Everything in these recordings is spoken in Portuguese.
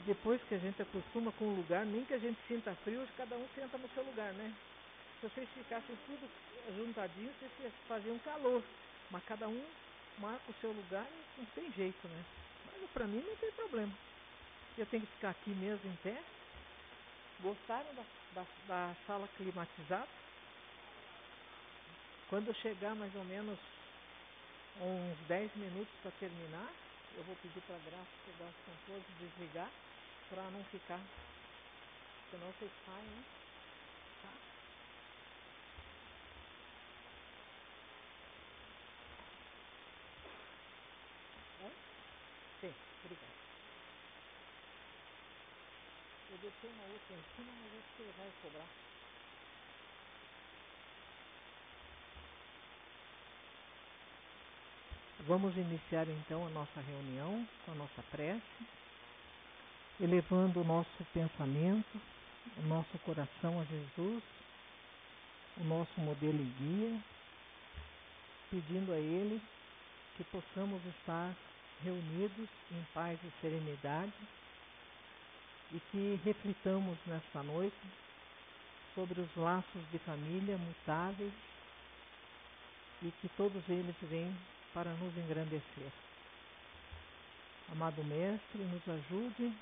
depois que a gente acostuma com o lugar, nem que a gente sinta frio, cada um senta no seu lugar, né? Se vocês ficassem tudo juntadinhos, vocês faziam calor. Mas cada um marca o seu lugar e não tem jeito, né? Mas pra mim não tem problema. Eu tenho que ficar aqui mesmo em pé. Gostaram da sala climatizada? Quando chegar mais ou menos uns 10 minutos para terminar, eu vou pedir para a Graça pegar os controles e desligar para não ficar, senão vocês saem, né? Tá? É? Sim, obrigado. Eu deixei uma outra em cima, mas acho que ele vai cobrar. Vamos iniciar então a nossa reunião com a nossa prece, elevando o nosso pensamento, o nosso coração a Jesus, o nosso modelo e guia, pedindo a Ele que possamos estar reunidos em paz e serenidade e que reflitamos nesta noite sobre os laços de família mutáveis e que todos eles vêm para nos engrandecer. Amado Mestre, nos ajude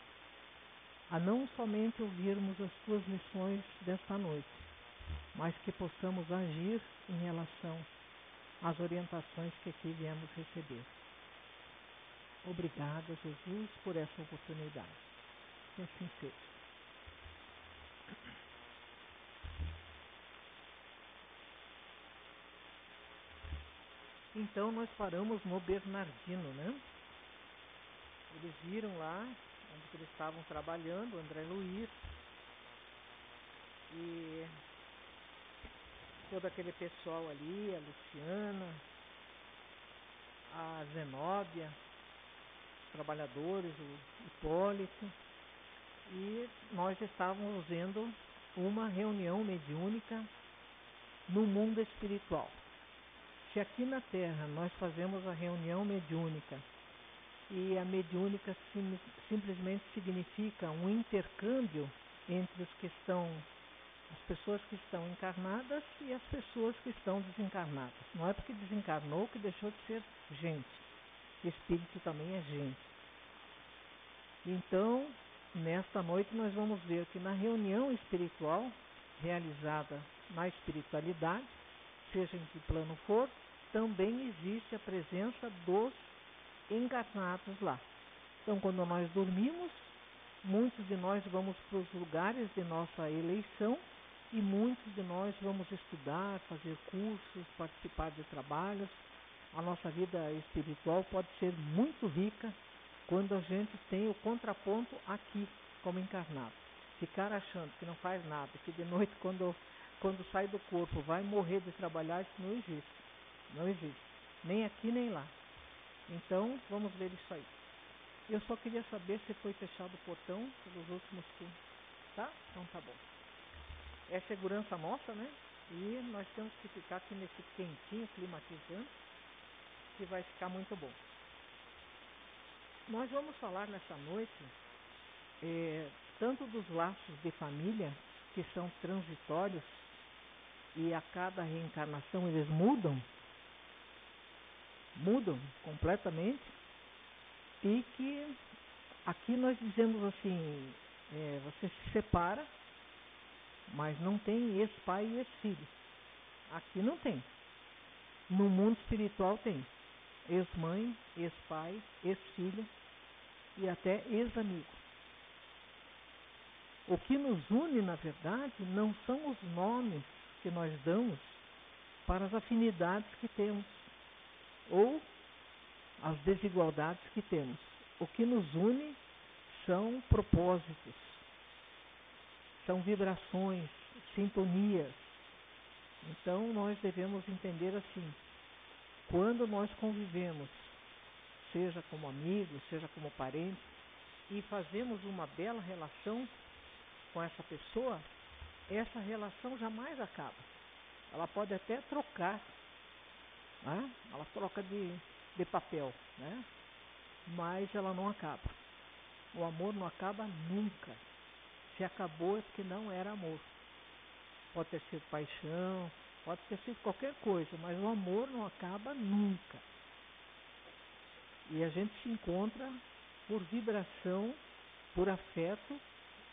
a não somente ouvirmos as tuas lições desta noite, mas que possamos agir em relação às orientações que aqui viemos receber. Obrigada, Jesus, por essa oportunidade. Que assim seja. Então nós paramos no Bernardino, né? Eles viram lá onde eles estavam trabalhando, o André Luiz e todo aquele pessoal ali, a Luciana, a Zenóbia, os trabalhadores, o Hipólito, e nós estávamos vendo uma reunião mediúnica no mundo espiritual. Se aqui na Terra nós fazemos a reunião mediúnica e a mediúnica simplesmente significa um intercâmbio entre os que estão, as pessoas que estão encarnadas e as pessoas que estão desencarnadas. Não é porque desencarnou que deixou de ser gente. Espírito também é gente. Então, nesta noite nós vamos ver que na reunião espiritual realizada na espiritualidade, seja em que plano for, também existe a presença dos encarnados lá. Então, quando nós dormimos, muitos de nós vamos para os lugares de nossa eleição e muitos de nós vamos estudar, fazer cursos, participar de trabalhos. A nossa vida espiritual pode ser muito rica quando a gente tem o contraponto aqui, como encarnado. Ficar achando que não faz nada, que de noite, quando sai do corpo, vai morrer de trabalhar, isso não existe. Não existe. Nem aqui, nem lá. Então, vamos ver isso aí. Eu só queria saber se foi fechado o portão pelos últimos turnos. Tá? Então tá bom. É segurança nossa, né? E nós temos que ficar aqui nesse quentinho, climatizando, que vai ficar muito bom. Nós vamos falar nessa noite tanto dos laços de família, que são transitórios, e a cada reencarnação eles mudam completamente, e que aqui nós dizemos assim, você se separa, mas não tem ex-pai e ex-filho. Aqui não tem. No mundo espiritual tem ex-mãe, ex-pai, ex-filha e até ex-amigo. O que nos une, na verdade, não são os nomes que nós damos para as afinidades que temos ou as desigualdades que temos. O que nos une são propósitos, são vibrações, sintonias. Então nós devemos entender assim, quando nós convivemos, seja como amigos, seja como parentes, e fazemos uma bela relação com essa pessoa, essa relação jamais acaba. Ela pode até trocar, né? Ela troca de papel, né? mas ela não acaba. O amor não acaba nunca. Se acabou é porque não era amor. Pode ter sido paixão, pode ter sido qualquer coisa, mas o amor não acaba nunca. E a gente se encontra por vibração, por afeto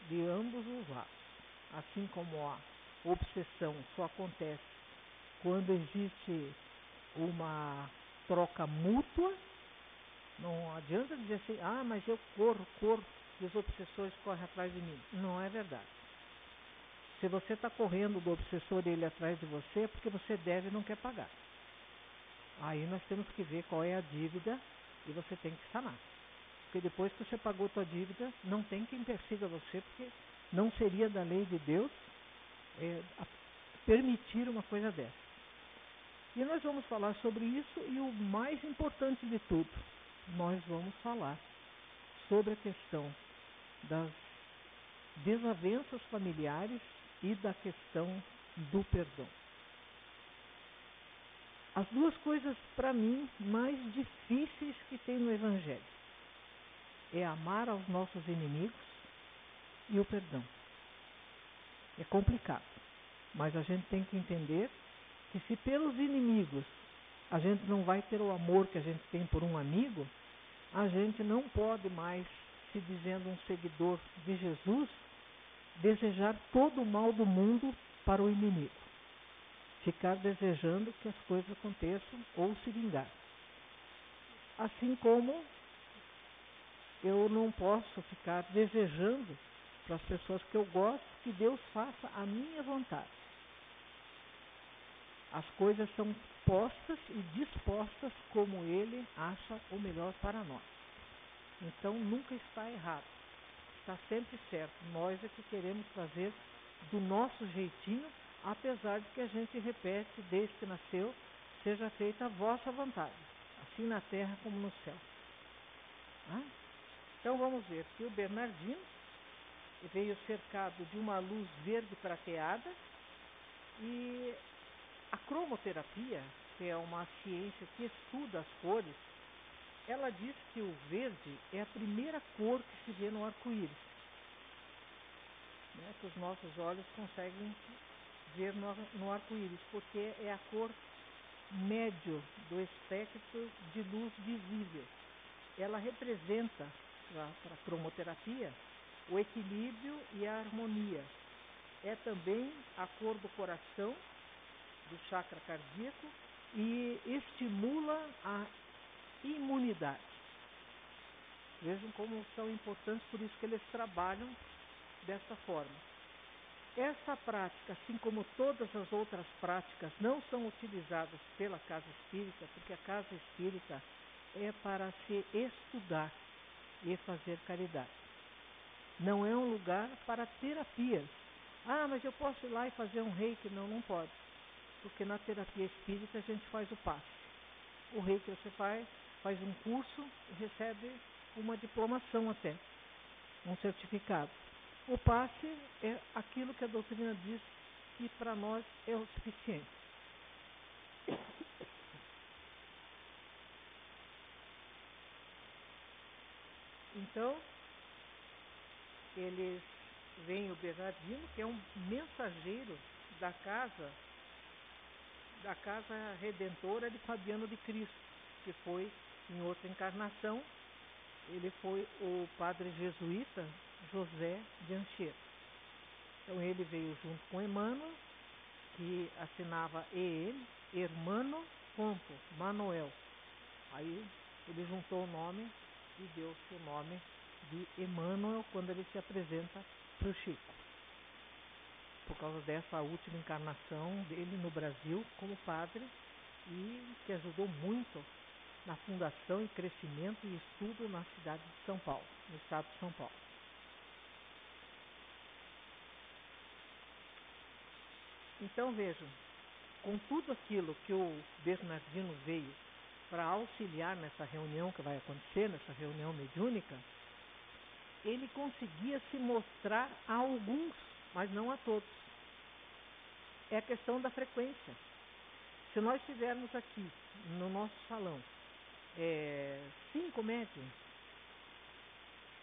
de ambos os lados. Assim como a obsessão só acontece quando existe uma troca mútua, não adianta dizer assim, mas eu corro, e os obsessores correm atrás de mim. Não é verdade. Se você está correndo do obsessor e ele atrás de você, é porque você deve e não quer pagar. Aí nós temos que ver qual é a dívida e você tem que sanar. Porque depois que você pagou a tua dívida, não tem quem persiga você, porque não seria da lei de Deus permitir uma coisa dessa. E nós vamos falar sobre isso e o mais importante de tudo, nós vamos falar sobre a questão das desavenças familiares e da questão do perdão. As duas coisas, para mim, mais difíceis que tem no Evangelho é amar aos nossos inimigos e o perdão. É complicado, mas a gente tem que entender que se pelos inimigos a gente não vai ter o amor que a gente tem por um amigo, a gente não pode mais, se dizendo um seguidor de Jesus, desejar todo o mal do mundo para o inimigo. Ficar desejando que as coisas aconteçam ou se vingar. Assim como eu não posso ficar desejando para as pessoas que eu gosto que Deus faça a minha vontade. As coisas são postas e dispostas como Ele acha o melhor para nós. Então nunca está errado. Está sempre certo. Nós é que queremos fazer do nosso jeitinho, apesar de que a gente repete desde que nasceu, seja feita a vossa vontade, assim na terra como no céu. Então vamos ver que o Bernardino veio cercado de uma luz verde prateada e a cromoterapia, que é uma ciência que estuda as cores, ela diz que o verde é a primeira cor que se vê no arco-íris, que os nossos olhos conseguem ver no arco-íris, porque é a cor médio do espectro de luz visível. Ela representa, para a cromoterapia, o equilíbrio e a harmonia. É também a cor do coração, do chakra cardíaco, e estimula a imunidade. Vejam como são importantes, por isso que eles trabalham dessa forma. Essa prática, assim como todas as outras práticas, não são utilizadas pela casa espírita, porque a casa espírita é para se estudar e fazer caridade. Não é um lugar para terapias. Mas eu posso ir lá e fazer um reiki? Não, não pode. Porque na terapia espírita a gente faz o passe. O reiki você faz um curso e recebe uma diplomação até, um certificado. O passe é aquilo que a doutrina diz que para nós é o suficiente. Então, eles veem o Bernardino, que é um mensageiro da casa redentora de Fabiano de Cristo, que foi em outra encarnação, ele foi o padre jesuíta José de Anchieta. Então ele veio junto com Emmanuel, que assinava EM, Hermano Manuel. Aí ele juntou o nome e deu-se o nome de Emmanuel quando ele se apresenta para o Chico, por causa dessa última encarnação dele no Brasil como padre, e que ajudou muito na fundação e crescimento e estudo na cidade de São Paulo, no estado de São Paulo. Então vejam, com tudo aquilo que o Bernardino veio para auxiliar nessa reunião que vai acontecer, nessa reunião mediúnica, ele conseguia se mostrar a alguns, mas não a todos. É a questão da frequência. Se nós tivermos aqui no nosso salão 5 médiuns,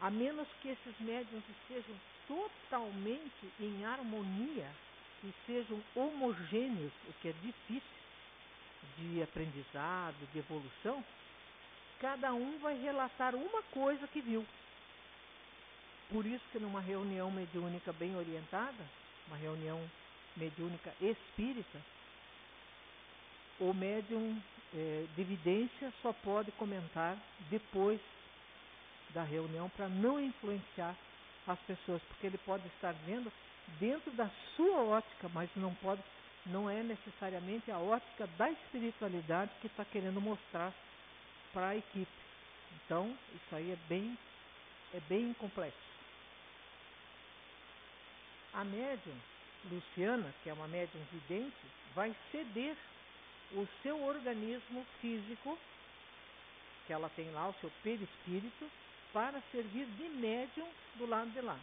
a menos que esses médiums estejam totalmente em harmonia e sejam homogêneos, o que é difícil de aprendizado, de evolução, cada um vai relatar uma coisa que viu. Por isso que numa reunião mediúnica bem orientada, uma reunião mediúnica espírita, o médium de evidência só pode comentar depois da reunião para não influenciar as pessoas, porque ele pode estar vendo dentro da sua ótica, mas não é necessariamente a ótica da espiritualidade que está querendo mostrar para a equipe. Então, isso aí é bem complexo. A médium Luciana, que é uma médium vidente, vai ceder o seu organismo físico, que ela tem lá, o seu perispírito, para servir de médium do lado de lá.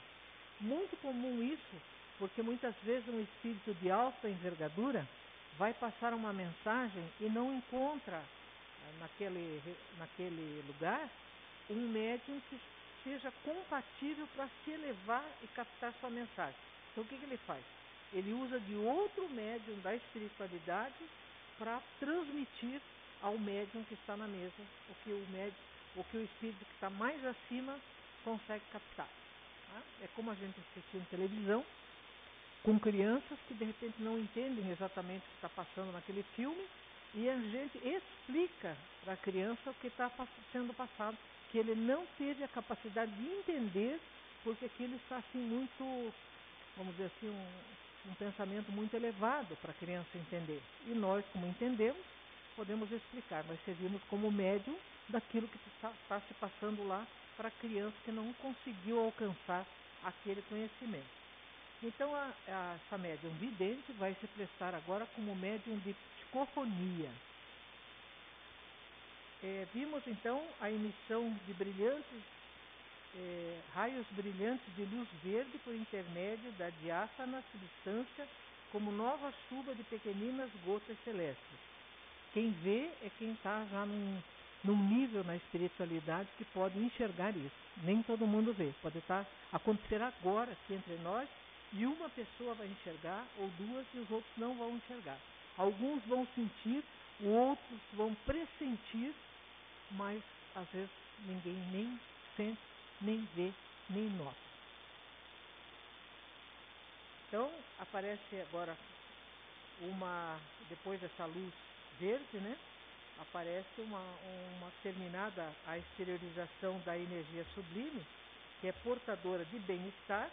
Muito comum isso, porque muitas vezes um espírito de alta envergadura vai passar uma mensagem e não encontra naquele lugar um médium que seja compatível para se elevar e captar sua mensagem. Então o que ele faz? Ele usa de outro médium da espiritualidade para transmitir ao médium que está na mesa o que o espírito que está mais acima consegue captar. Tá? É como a gente assistir em televisão com crianças que de repente não entendem exatamente o que está passando naquele filme e a gente explica para a criança o que está sendo passado, que ele não teve a capacidade de entender, porque aquilo está assim muito, vamos dizer assim, um pensamento muito elevado para a criança entender. E nós, como entendemos, podemos explicar, mas servimos como médium daquilo que está se passando lá para a criança que não conseguiu alcançar aquele conhecimento. Então, essa médium vidente vai se prestar agora como médium de psicofonia. Vimos, então, a emissão de raios brilhantes de luz verde por intermédio da diáfana substância como nova chuva de pequeninas gotas celestes. Quem vê é quem está já num nível na espiritualidade que pode enxergar isso. Nem todo mundo vê. Pode acontecer agora aqui entre nós e uma pessoa vai enxergar, ou duas, e os outros não vão enxergar. Alguns vão sentir, outros vão pressentir, mas às vezes ninguém nem sente, nem vê, nem nota. Então, aparece agora depois dessa luz verde, né? Aparece uma terminada a exteriorização da energia sublime, que é portadora de bem-estar.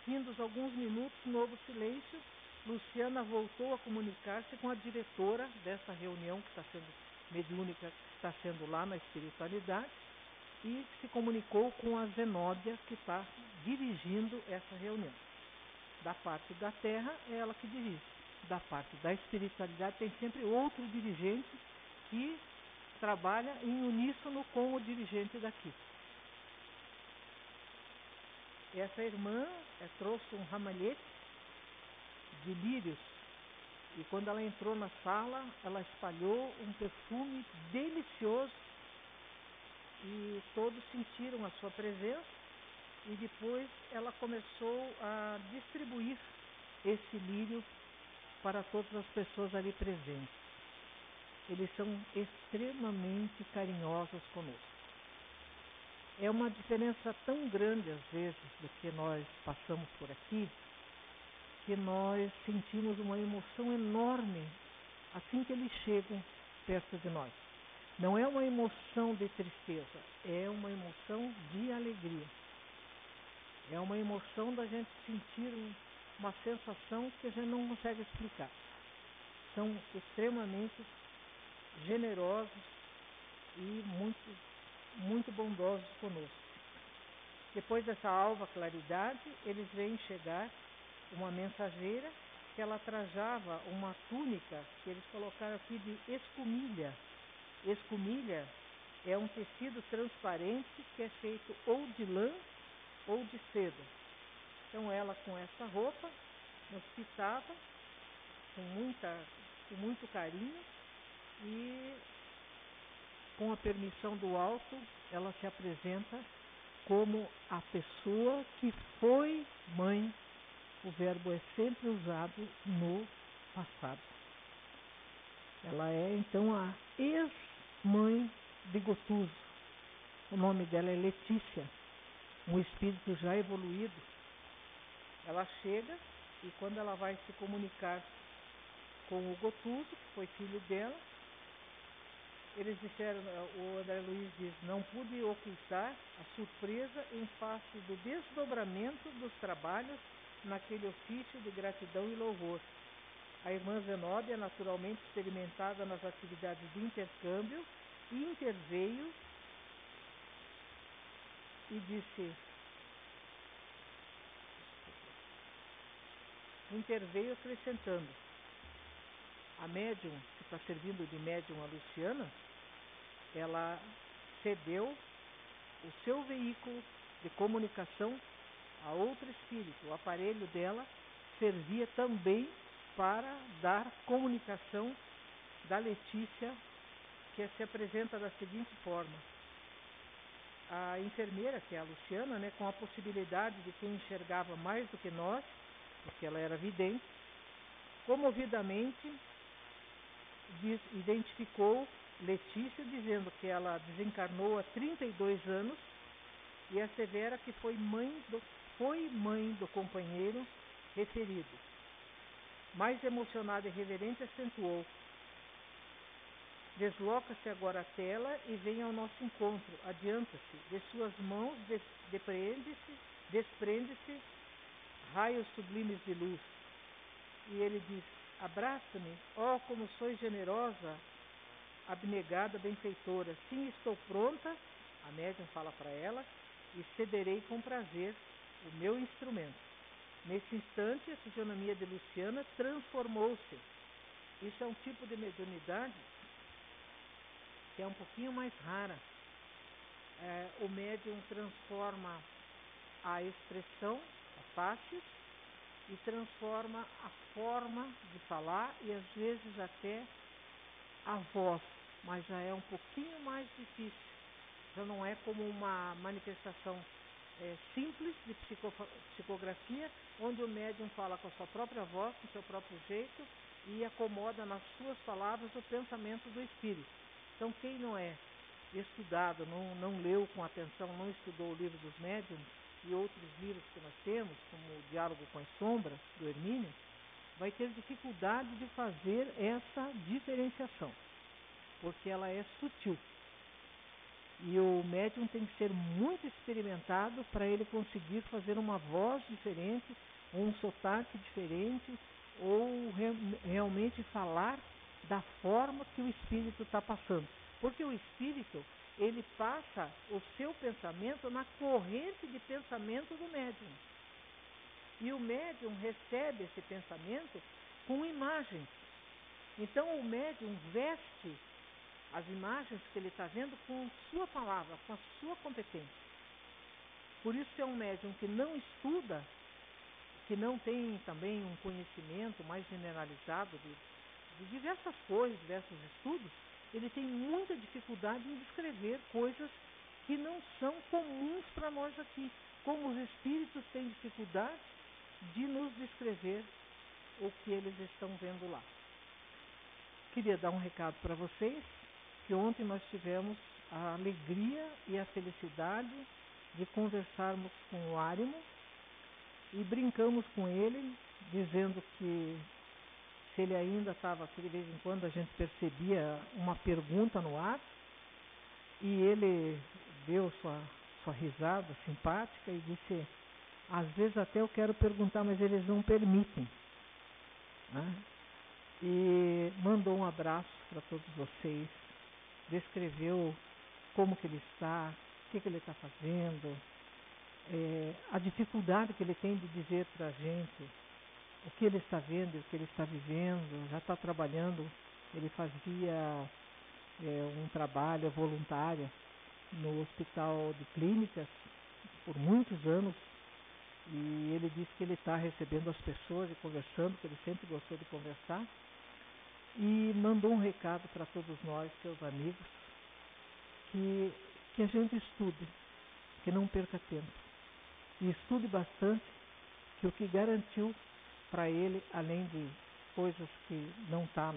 Findos alguns minutos, novo silêncio, Luciana voltou a comunicar-se com a diretora dessa reunião que está sendo mediúnica, que está sendo lá na espiritualidade, e se comunicou com a Zenóbia, que está dirigindo essa reunião. Da parte da Terra, é ela que dirige. Da parte da espiritualidade, tem sempre outro dirigente que trabalha em uníssono com o dirigente daqui. Essa irmã trouxe um ramalhete de lírios e quando ela entrou na sala, ela espalhou um perfume delicioso e todos sentiram a sua presença e depois ela começou a distribuir esse lírio para todas as pessoas ali presentes. Eles são extremamente carinhosos conosco. É uma diferença tão grande, às vezes, do que nós passamos por aqui, que nós sentimos uma emoção enorme assim que eles chegam perto de nós. Não é uma emoção de tristeza, é uma emoção de alegria. É uma emoção da gente sentir uma sensação que a gente não consegue explicar. São extremamente generosos e muito bondosos conosco. Depois dessa alva claridade, eles veem chegar uma mensageira que ela trajava uma túnica que eles colocaram aqui de escumilha. Escumilha é um tecido transparente que é feito ou de lã ou de seda. Então ela com essa roupa nos pitava com muito carinho e com a permissão do alto ela se apresenta como a pessoa que foi mãe. O verbo é sempre usado no passado. Ela é, então, a ex-mãe de Gotuso. O nome dela é Letícia, um espírito já evoluído. Ela chega e quando ela vai se comunicar com o Gotuso, que foi filho dela, eles disseram, o André Luiz diz, não pude ocultar a surpresa em face do desdobramento dos trabalhos naquele ofício de gratidão e louvor. A irmã Zenóbia, naturalmente experimentada nas atividades de intercâmbio, interveio e disse, interveio acrescentando, a médium, que está servindo de médium a Luciana, ela cedeu o seu veículo de comunicação a outro espírito. O aparelho dela servia também para dar comunicação da Letícia, que se apresenta da seguinte forma. A enfermeira, que é a Luciana, né, com a possibilidade de quem enxergava mais do que nós, porque ela era vidente, comovidamente identificou Letícia, dizendo que ela desencarnou há 32 anos e assevera que foi mãe do companheiro referido. Mais emocionada e reverente, acentuou, desloca-se agora a tela e vem ao nosso encontro, adianta-se, de suas mãos desprende-se raios sublimes de luz. E ele diz, abraça-me, ó como sois generosa, abnegada, benfeitora. Sim, estou pronta, a médium fala para ela, e cederei com prazer o meu instrumento. Nesse instante, a fisionomia de Luciana transformou-se. Isso é um tipo de mediunidade que é um pouquinho mais rara. O médium transforma a expressão, a face, e transforma a forma de falar e às vezes até a voz, mas já é um pouquinho mais difícil. Já não é como uma manifestação simples de psicografia, onde o médium fala com a sua própria voz, com o seu próprio jeito e acomoda nas suas palavras o pensamento do espírito. Então quem não é estudado, não leu com atenção, não estudou o livro dos médiuns e outros livros que nós temos, como o Diálogo com as Sombras, do Hermínio, vai ter dificuldade de fazer essa diferenciação, porque ela é sutil. E o médium tem que ser muito experimentado para ele conseguir fazer uma voz diferente, ou um sotaque diferente, ou realmente falar da forma que o espírito está passando. Porque o espírito, ele passa o seu pensamento na corrente de pensamento do médium. E o médium recebe esse pensamento com imagens. Então o médium veste as imagens que ele está vendo com sua palavra, com a sua competência. Por isso é um médium que não estuda, que não tem também um conhecimento mais generalizado de diversas coisas, diversos estudos, ele tem muita dificuldade em descrever coisas que não são comuns para nós aqui, como os espíritos têm dificuldade de nos descrever o que eles estão vendo lá. Queria dar um recado para vocês, que ontem nós tivemos a alegria e a felicidade de conversarmos com o Árimo e brincamos com ele, dizendo que se ele ainda estava aqui, de vez em quando a gente percebia uma pergunta no ar, e ele deu sua risada simpática e disse, às vezes até eu quero perguntar, mas eles não permitem, né? E mandou um abraço para todos vocês, descreveu como que ele está, o que ele está fazendo, a dificuldade que ele tem de dizer para a gente o que ele está vendo, o que ele está vivendo, já está trabalhando. Ele fazia um trabalho voluntário no Hospital de Clínicas por muitos anos, e ele disse que ele está recebendo as pessoas e conversando, que ele sempre gostou de conversar, e mandou um recado para todos nós, seus amigos, que a gente estude, que não perca tempo. E estude bastante, que o que garantiu para ele, além de coisas que não está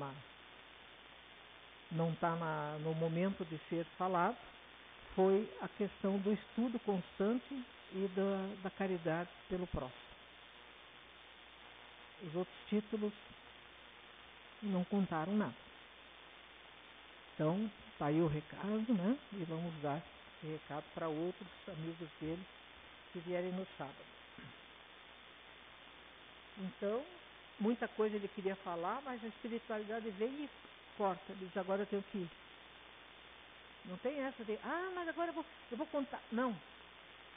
no momento de ser falado, foi a questão do estudo constante e da caridade pelo próximo. Os outros títulos não contaram nada. Então, está aí o recado, né? E vamos dar esse recado para outros amigos dele que vierem no sábado. Então, muita coisa ele queria falar, mas a espiritualidade vem e corta. Ele diz, agora eu tenho que ir. Não tem essa de, mas agora eu vou contar. Não.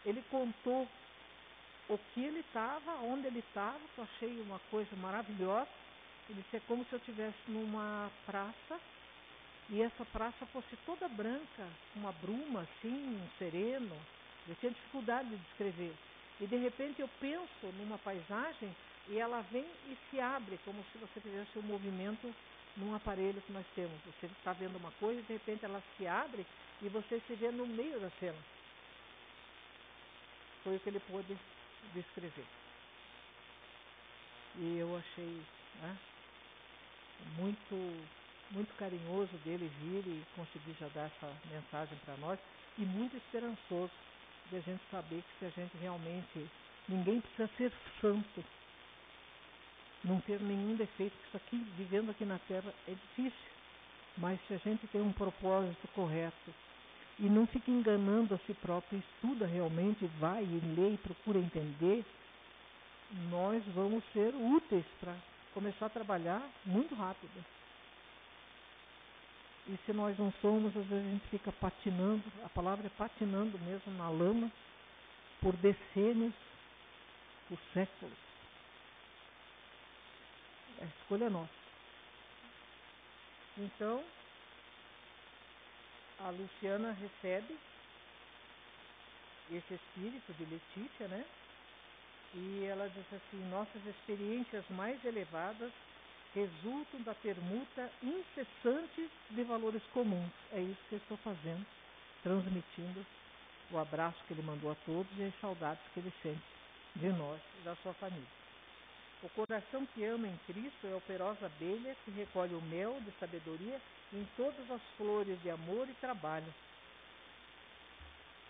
Ele contou o que ele estava, onde ele estava, que eu achei uma coisa maravilhosa. Ele disse, é como se eu estivesse numa praça, e essa praça fosse toda branca, uma bruma assim, um sereno. Eu tinha dificuldade de descrever. E de repente eu penso numa paisagem e ela vem e se abre, como se você fizesse um movimento num aparelho que nós temos. Você está vendo uma coisa e de repente ela se abre e você se vê no meio da cena. Foi o que ele pôde descrever. E eu achei, né, muito carinhoso dele vir e conseguir já dar essa mensagem para nós, e muito esperançoso de a gente saber que se a gente realmente, ninguém precisa ser santo, não ter nenhum defeito, porque isso aqui, vivendo aqui na Terra, é difícil, mas se a gente tem um propósito correto e não fica enganando a si próprio, estuda realmente, vai e lê e procura entender, nós vamos ser úteis para começar a trabalhar muito rápido. E se nós não somos, às vezes a gente fica patinando, a palavra é patinando mesmo na lama, por decênios, por séculos. A escolha é nossa. Então, a Luciana recebe esse espírito de Letícia, né? E ela diz assim, nossas experiências mais elevadas resultam da permuta incessante de valores comuns. É isso que eu estou fazendo, transmitindo o abraço que ele mandou a todos e as saudades que ele sente de nós e da sua família. O coração que ama em Cristo é a operosa abelha que recolhe o mel de sabedoria em todas as flores de amor e trabalho.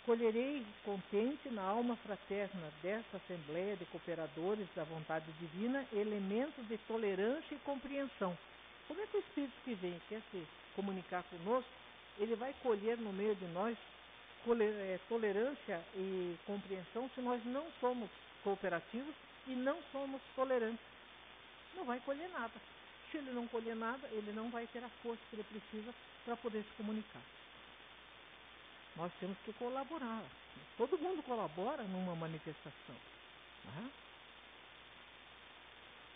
Colherei contente na alma fraterna desta assembleia de cooperadores da vontade divina elementos de tolerância e compreensão. Como é que o Espírito que vem quer se comunicar conosco, ele vai colher no meio de nós tolerância e compreensão se nós não somos cooperativos e não somos tolerantes? Não vai colher nada. Se ele não colher nada, ele não vai ter a força que ele precisa para poder se comunicar. Nós temos que colaborar. Todo mundo colabora numa manifestação. Né?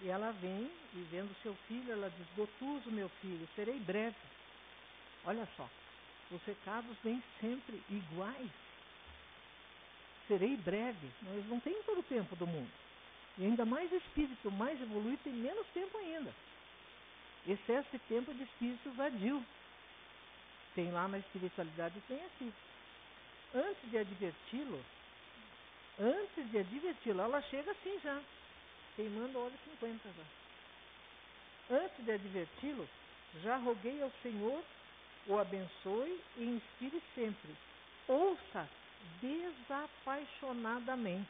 E ela vem e vendo seu filho, ela diz, Gotuso, meu filho, serei breve. Olha só, os recados vêm sempre iguais. Serei breve. Nós não temos todo o tempo do mundo. E ainda mais espírito mais evoluído tem menos tempo ainda. Excesso de tempo é de espírito vadio. Tem lá na espiritualidade e tem aqui. Antes de adverti-lo, ela chega assim já, queimando a hora 50 já. Antes de adverti-lo, já roguei ao Senhor, o abençoe e inspire sempre. Ouça desapaixonadamente.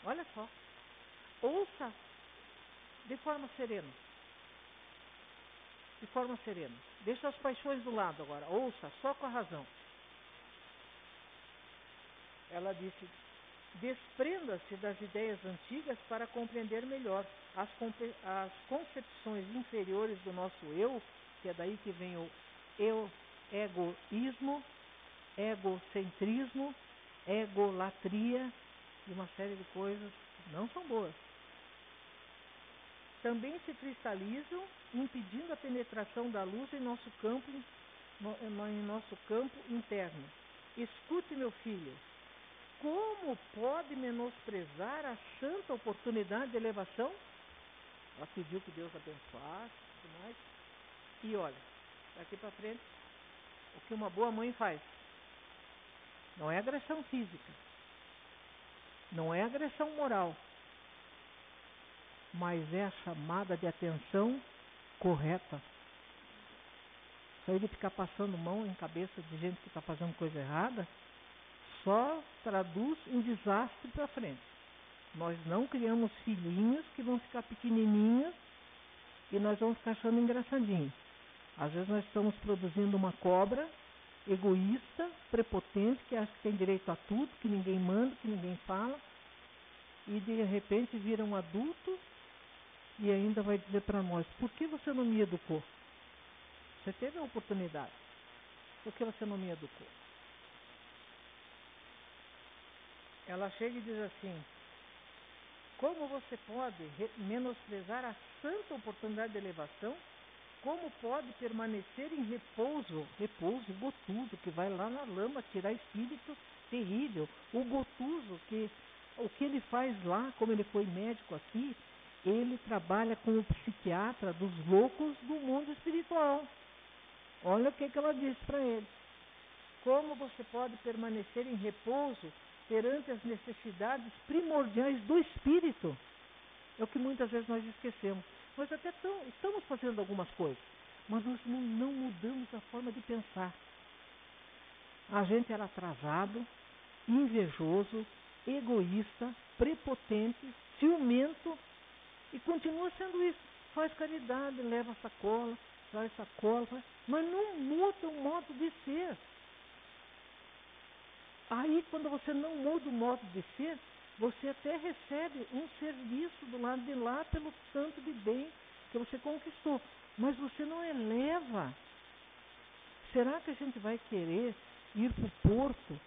Olha só. Ouça de forma serena. De forma serena. Deixa as paixões do lado agora. Ouça só com a razão. Ela disse, desprenda-se das ideias antigas para compreender melhor as concepções inferiores do nosso eu, que é daí que vem o egoísmo, egocentrismo, egolatria e uma série de coisas que não são boas. Também se cristalizam, impedindo a penetração da luz em nosso campo interno. Escute, meu filho, como pode menosprezar a santa oportunidade de elevação? Ela pediu que Deus abençoasse e tudo mais. E olha, daqui para frente, o que uma boa mãe faz? Não é agressão física, não é agressão moral, mas é a chamada de atenção correta. Só ele ficar passando mão em cabeça de gente que está fazendo coisa errada, só traduz um desastre para frente. Nós não criamos filhinhos que vão ficar pequenininhos e nós vamos ficar achando engraçadinho. Às vezes nós estamos produzindo uma cobra egoísta, prepotente, que acha que tem direito a tudo, que ninguém manda, que ninguém fala, e de repente vira um adulto e ainda vai dizer para nós: por que você não me educou? Você teve a oportunidade, por que você não me educou? Ela chega e diz assim: como você pode menosprezar a santa oportunidade de elevação? Como pode permanecer em repouso gotuso, que vai lá na lama tirar espírito terrível, o gotuso, o que ele faz lá, como ele foi médico aqui, ele trabalha como psiquiatra dos loucos do mundo espiritual. Olha o que ela disse para ele: como você pode permanecer em repouso perante as necessidades primordiais do espírito? É o que muitas vezes nós esquecemos. Nós até estamos fazendo algumas coisas, mas nós não mudamos a forma de pensar. A gente era atrasado, invejoso, egoísta, prepotente, ciumento, e continua sendo isso. Faz caridade, leva sacola, traz sacola, mas não muda o modo de ser. Aí, quando você não muda o modo de ser, você até recebe um serviço do lado de lá pelo tanto de bem que você conquistou, mas você não eleva. Será que a gente vai querer ir para o porto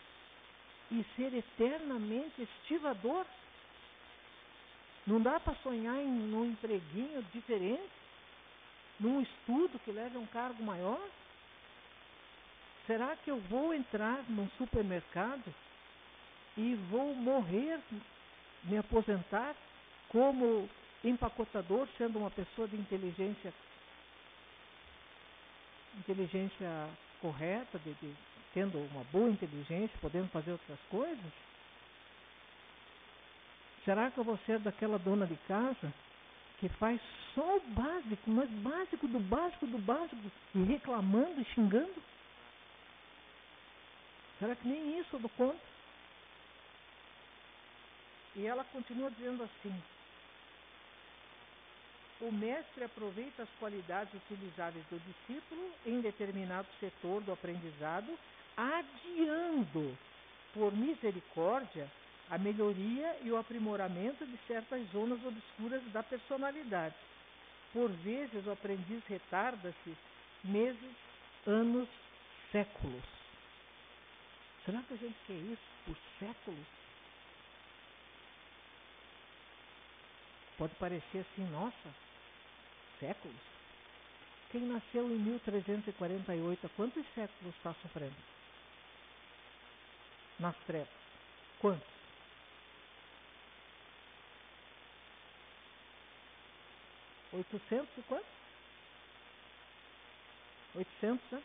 e ser eternamente estivador? Não dá para sonhar num empreguinho diferente, num estudo que leve a um cargo maior? Será que eu vou entrar num supermercado e vou morrer, me aposentar como empacotador, sendo uma pessoa de inteligência correta, tendo uma boa inteligência, podendo fazer outras coisas? Será que eu vou ser daquela dona de casa que faz só o básico, mas básico do básico do básico, e reclamando e xingando? Será que nem isso eu dou conta? E ela continua dizendo assim: o mestre aproveita as qualidades utilizáveis do discípulo em determinado setor do aprendizado, adiando, por misericórdia, a melhoria e o aprimoramento de certas zonas obscuras da personalidade. Por vezes o aprendiz retarda-se meses, anos, séculos. Será que a gente quer isso por séculos? Pode parecer assim: nossa, séculos? Quem nasceu em 1348, há quantos séculos está sofrendo? Nas trevas. Quantos? 800 e quanto? 800, né?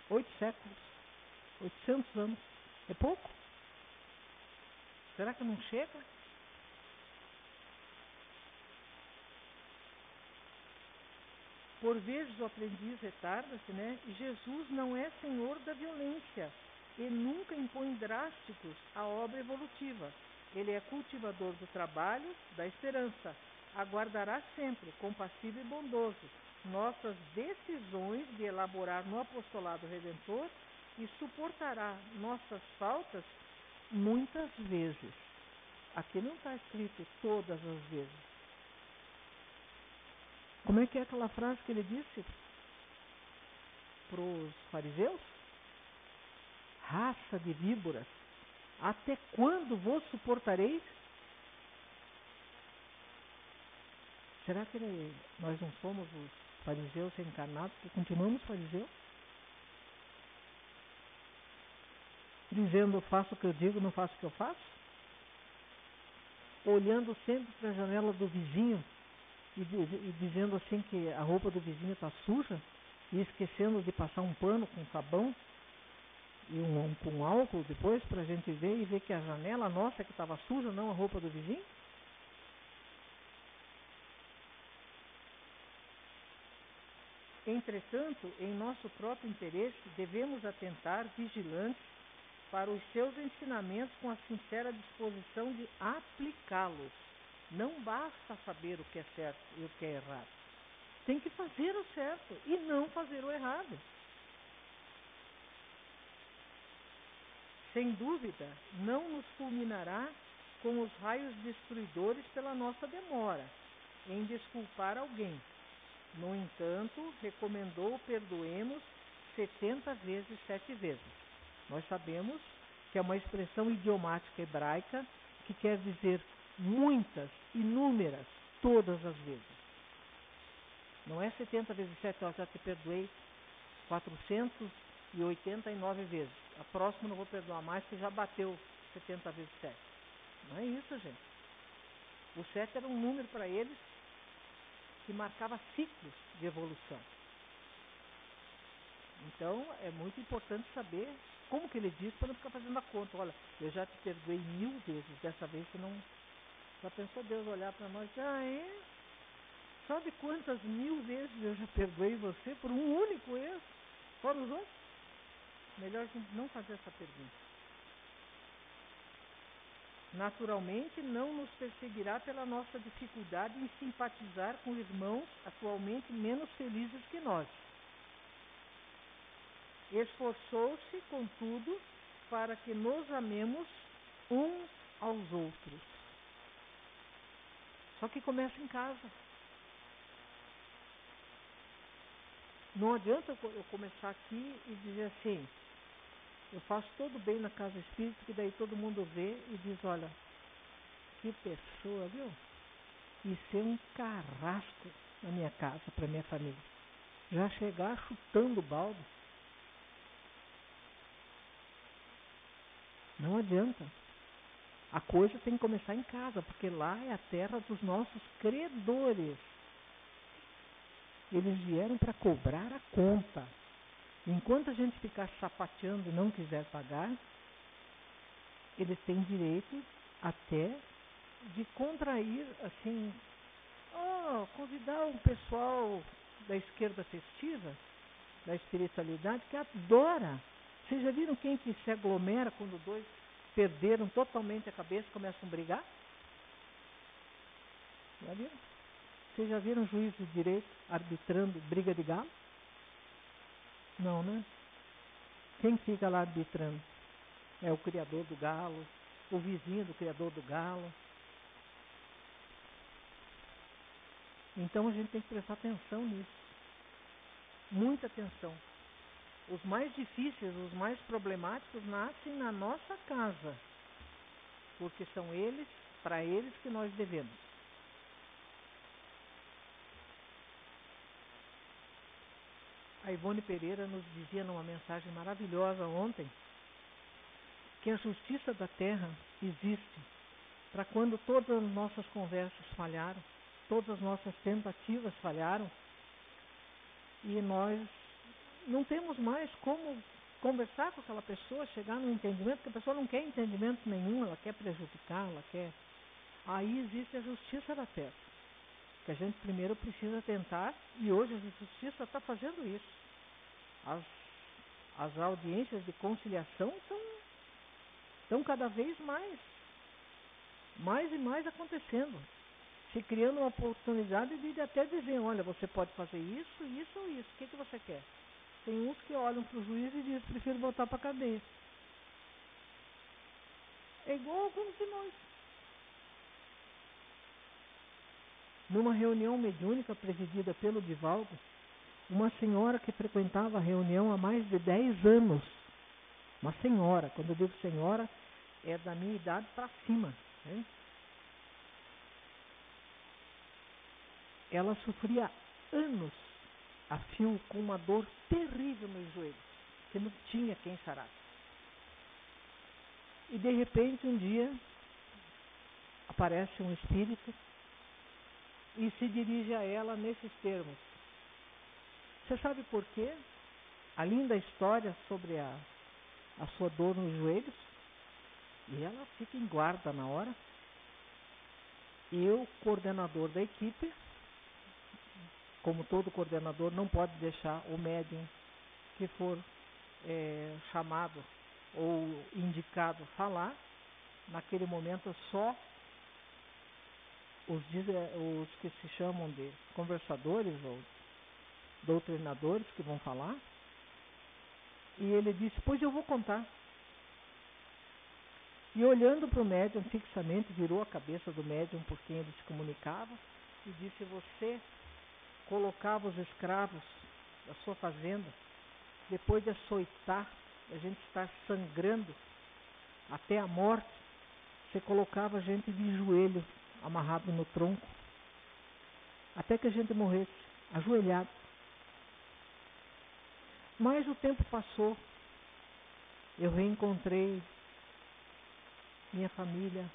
8 séculos. 800 anos. É pouco? Será que não chega? Por vezes o aprendiz retarda-se, né? E Jesus não é senhor da violência e nunca impõe drásticos à obra evolutiva. Ele é cultivador do trabalho, da esperança. Aguardará sempre, compassivo e bondoso, nossas decisões de elaborar no apostolado redentor e suportará nossas faltas muitas vezes. Aqui não está escrito todas as vezes. Como é que é aquela frase que ele disse para os fariseus? Raça de víboras, até quando vos suportareis? Será que nós não somos os fariseus reencarnados que continuamos fariseus? Dizendo: faço o que eu digo, não faço o que eu faço? Olhando sempre para a janela do vizinho e dizendo assim que a roupa do vizinho está suja e esquecendo de passar um pano com sabão e com álcool depois para a gente ver e ver que a janela nossa que estava suja, não a roupa do vizinho? Entretanto, em nosso próprio interesse, devemos atentar vigilantes para os seus ensinamentos com a sincera disposição de aplicá-los. Não basta saber o que é certo e o que é errado. Tem que fazer o certo e não fazer o errado. Sem dúvida, não nos fulminará com os raios destruidores pela nossa demora em desculpar alguém. No entanto, recomendou perdoemos 70 vezes 7 vezes. Nós sabemos que é uma expressão idiomática hebraica que quer dizer muitas, inúmeras, todas as vezes. Não é 70 vezes 7, ó, já te perdoei 489 vezes. A próxima não vou perdoar mais, que já bateu 70 vezes 7. Não é isso, gente. O 7 era um número para eles que marcava ciclos de evolução. Então, é muito importante saber como que ele diz para não ficar fazendo a conta. Olha, eu já te perdoei 1000 vezes, dessa vez você não... Já pensou Deus olhar para nós e dizer, ah, é? Sabe quantas 1000 vezes eu já perdoei você por um único erro? Fora os outros? Melhor a gente não fazer essa pergunta. Naturalmente, não nos perseguirá pela nossa dificuldade em simpatizar com irmãos atualmente menos felizes que nós. Esforçou-se, contudo, para que nos amemos uns aos outros. Só que começa em casa. Não adianta eu começar aqui e dizer assim, eu faço todo bem na casa espírita, que daí todo mundo vê e diz, olha, que pessoa, viu? Isso é um carrasco na minha casa, para minha família. Já chegar chutando o balde. Não adianta. A coisa tem que começar em casa, porque lá é a terra dos nossos credores. Eles vieram para cobrar a conta. Enquanto a gente ficar sapateando e não quiser pagar, eles têm direito até de contrair, assim, convidar um pessoal da esquerda festiva, da espiritualidade, que adora. Vocês já viram quem que se aglomera quando dois perderam totalmente a cabeça e começam a brigar? Já viram? Vocês já viram juiz de direito arbitrando briga de galo? Não, né? Quem fica lá arbitrando? É o criador do galo, o vizinho do criador do galo. Então a gente tem que prestar atenção nisso. Muita atenção. Os mais difíceis, os mais problemáticos nascem na nossa casa. Porque são eles, para eles que nós devemos. A Ivone Pereira nos dizia numa mensagem maravilhosa ontem que a justiça da terra existe para quando todas as nossas conversas falharam, todas as nossas tentativas falharam e nós não temos mais como conversar com aquela pessoa, chegar num entendimento, porque a pessoa não quer entendimento nenhum, ela quer prejudicar, ela quer... Aí existe a justiça da terra, que a gente primeiro precisa tentar, e hoje a justiça está fazendo isso. As audiências de conciliação estão cada vez mais e mais acontecendo, se criando uma oportunidade de até dizer, olha, você pode fazer isso, isso ou isso, o que você quer? Tem uns que olham para o juiz e dizem, prefiro voltar para a cadeia. É igual alguns de nós. Numa reunião mediúnica presidida pelo Divaldo, uma senhora que frequentava a reunião há mais de 10 anos, uma senhora, quando eu digo senhora, é da minha idade para cima, né? Ela sofria anos a fio com uma dor terrível nos joelhos, que não tinha quem sarasse. E de repente um dia aparece um espírito e se dirige a ela nesses termos. Você sabe por quê? A linda história sobre a sua dor nos joelhos, e ela fica em guarda na hora. E o coordenador da equipe, como todo coordenador, não pode deixar o médium que for chamado ou indicado falar. Naquele momento, só os que se chamam de conversadores ou doutrinadores que vão falar. E ele disse: pois eu vou contar. E olhando para o médium fixamente, virou a cabeça do médium por quem ele se comunicava e disse: você colocava os escravos da sua fazenda, depois de açoitar, a gente estar sangrando até a morte, você colocava a gente de joelho, amarrado no tronco, até que a gente morresse, ajoelhado. Mas o tempo passou, eu reencontrei minha família,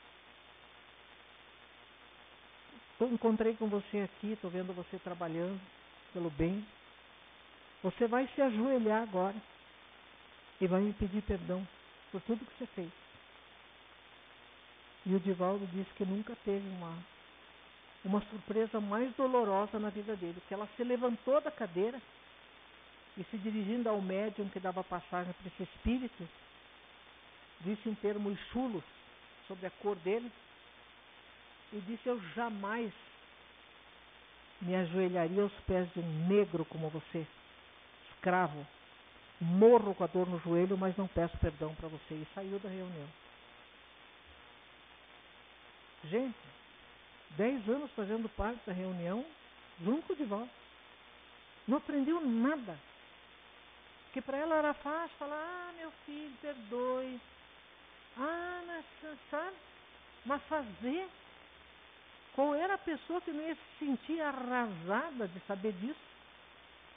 encontrei com você aqui, estou vendo você trabalhando pelo bem. Você vai se ajoelhar agora e vai me pedir perdão por tudo que você fez. E o Divaldo disse que nunca teve uma surpresa mais dolorosa na vida dele, que ela se levantou da cadeira e, se dirigindo ao médium que dava passagem para esse espírito, disse em termos chulos sobre a cor dele, e disse: eu jamais me ajoelharia aos pés de um negro como você, escravo. Morro com a dor no joelho, mas não peço perdão para você. E saiu da reunião. Gente, 10 anos fazendo parte da reunião, junto com o Divaldo. Não aprendeu nada. Porque para ela era fácil falar: meu filho, perdoe. Mas sabe? Mas fazer. Qual era a pessoa que não ia se sentir arrasada de saber disso?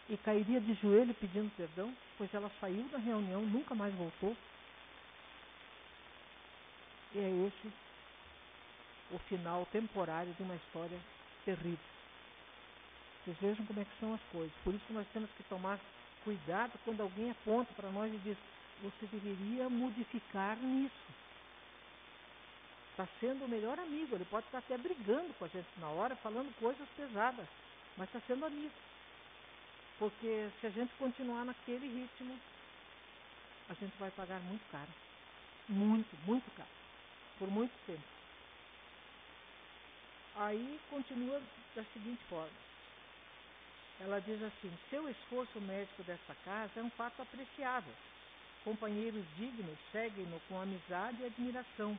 E cairia de joelho pedindo perdão? Pois ela saiu da reunião, nunca mais voltou. E é esse o final temporário de uma história terrível. Vocês vejam como é que são as coisas. Por isso que nós temos que tomar cuidado quando alguém aponta para nós e diz: você deveria modificar nisso. Está sendo o melhor amigo, ele pode estar até brigando com a gente na hora, falando coisas pesadas, mas está sendo amigo. Porque se a gente continuar naquele ritmo, a gente vai pagar muito caro. Muito, muito caro. Por muito tempo. Aí continua da seguinte forma. Ela diz assim: seu esforço médico desta casa é um fato apreciável. Companheiros dignos seguem-no com amizade e admiração.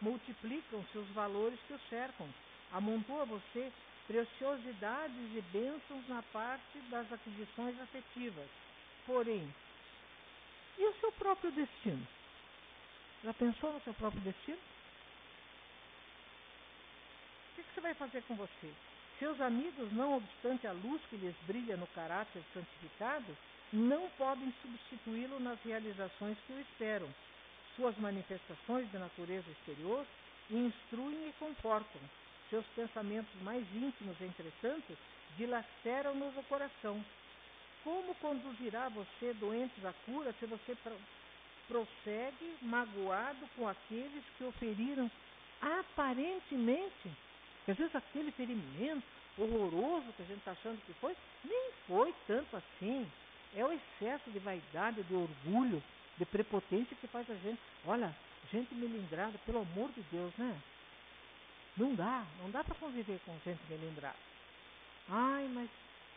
Multiplicam seus valores que o cercam. Amontoa você preciosidades e bênçãos na parte das aquisições afetivas. Porém, e o seu próprio destino? Já pensou no seu próprio destino? O que você vai fazer com você? Seus amigos, não obstante a luz que lhes brilha no caráter santificado, não podem substituí-lo nas realizações que o esperam. Suas manifestações de natureza exterior instruem e confortam. Seus pensamentos mais íntimos, entretanto, dilaceram-nos o coração. Como conduzirá você, doentes, à cura se você prossegue magoado com aqueles que o feriram aparentemente? Às vezes aquele ferimento horroroso que a gente está achando que foi, nem foi tanto assim. É o excesso de vaidade, de orgulho, de prepotência que faz a gente. Olha, gente melindrada, pelo amor de Deus, né? Não dá para conviver com gente melindrada. Ai, mas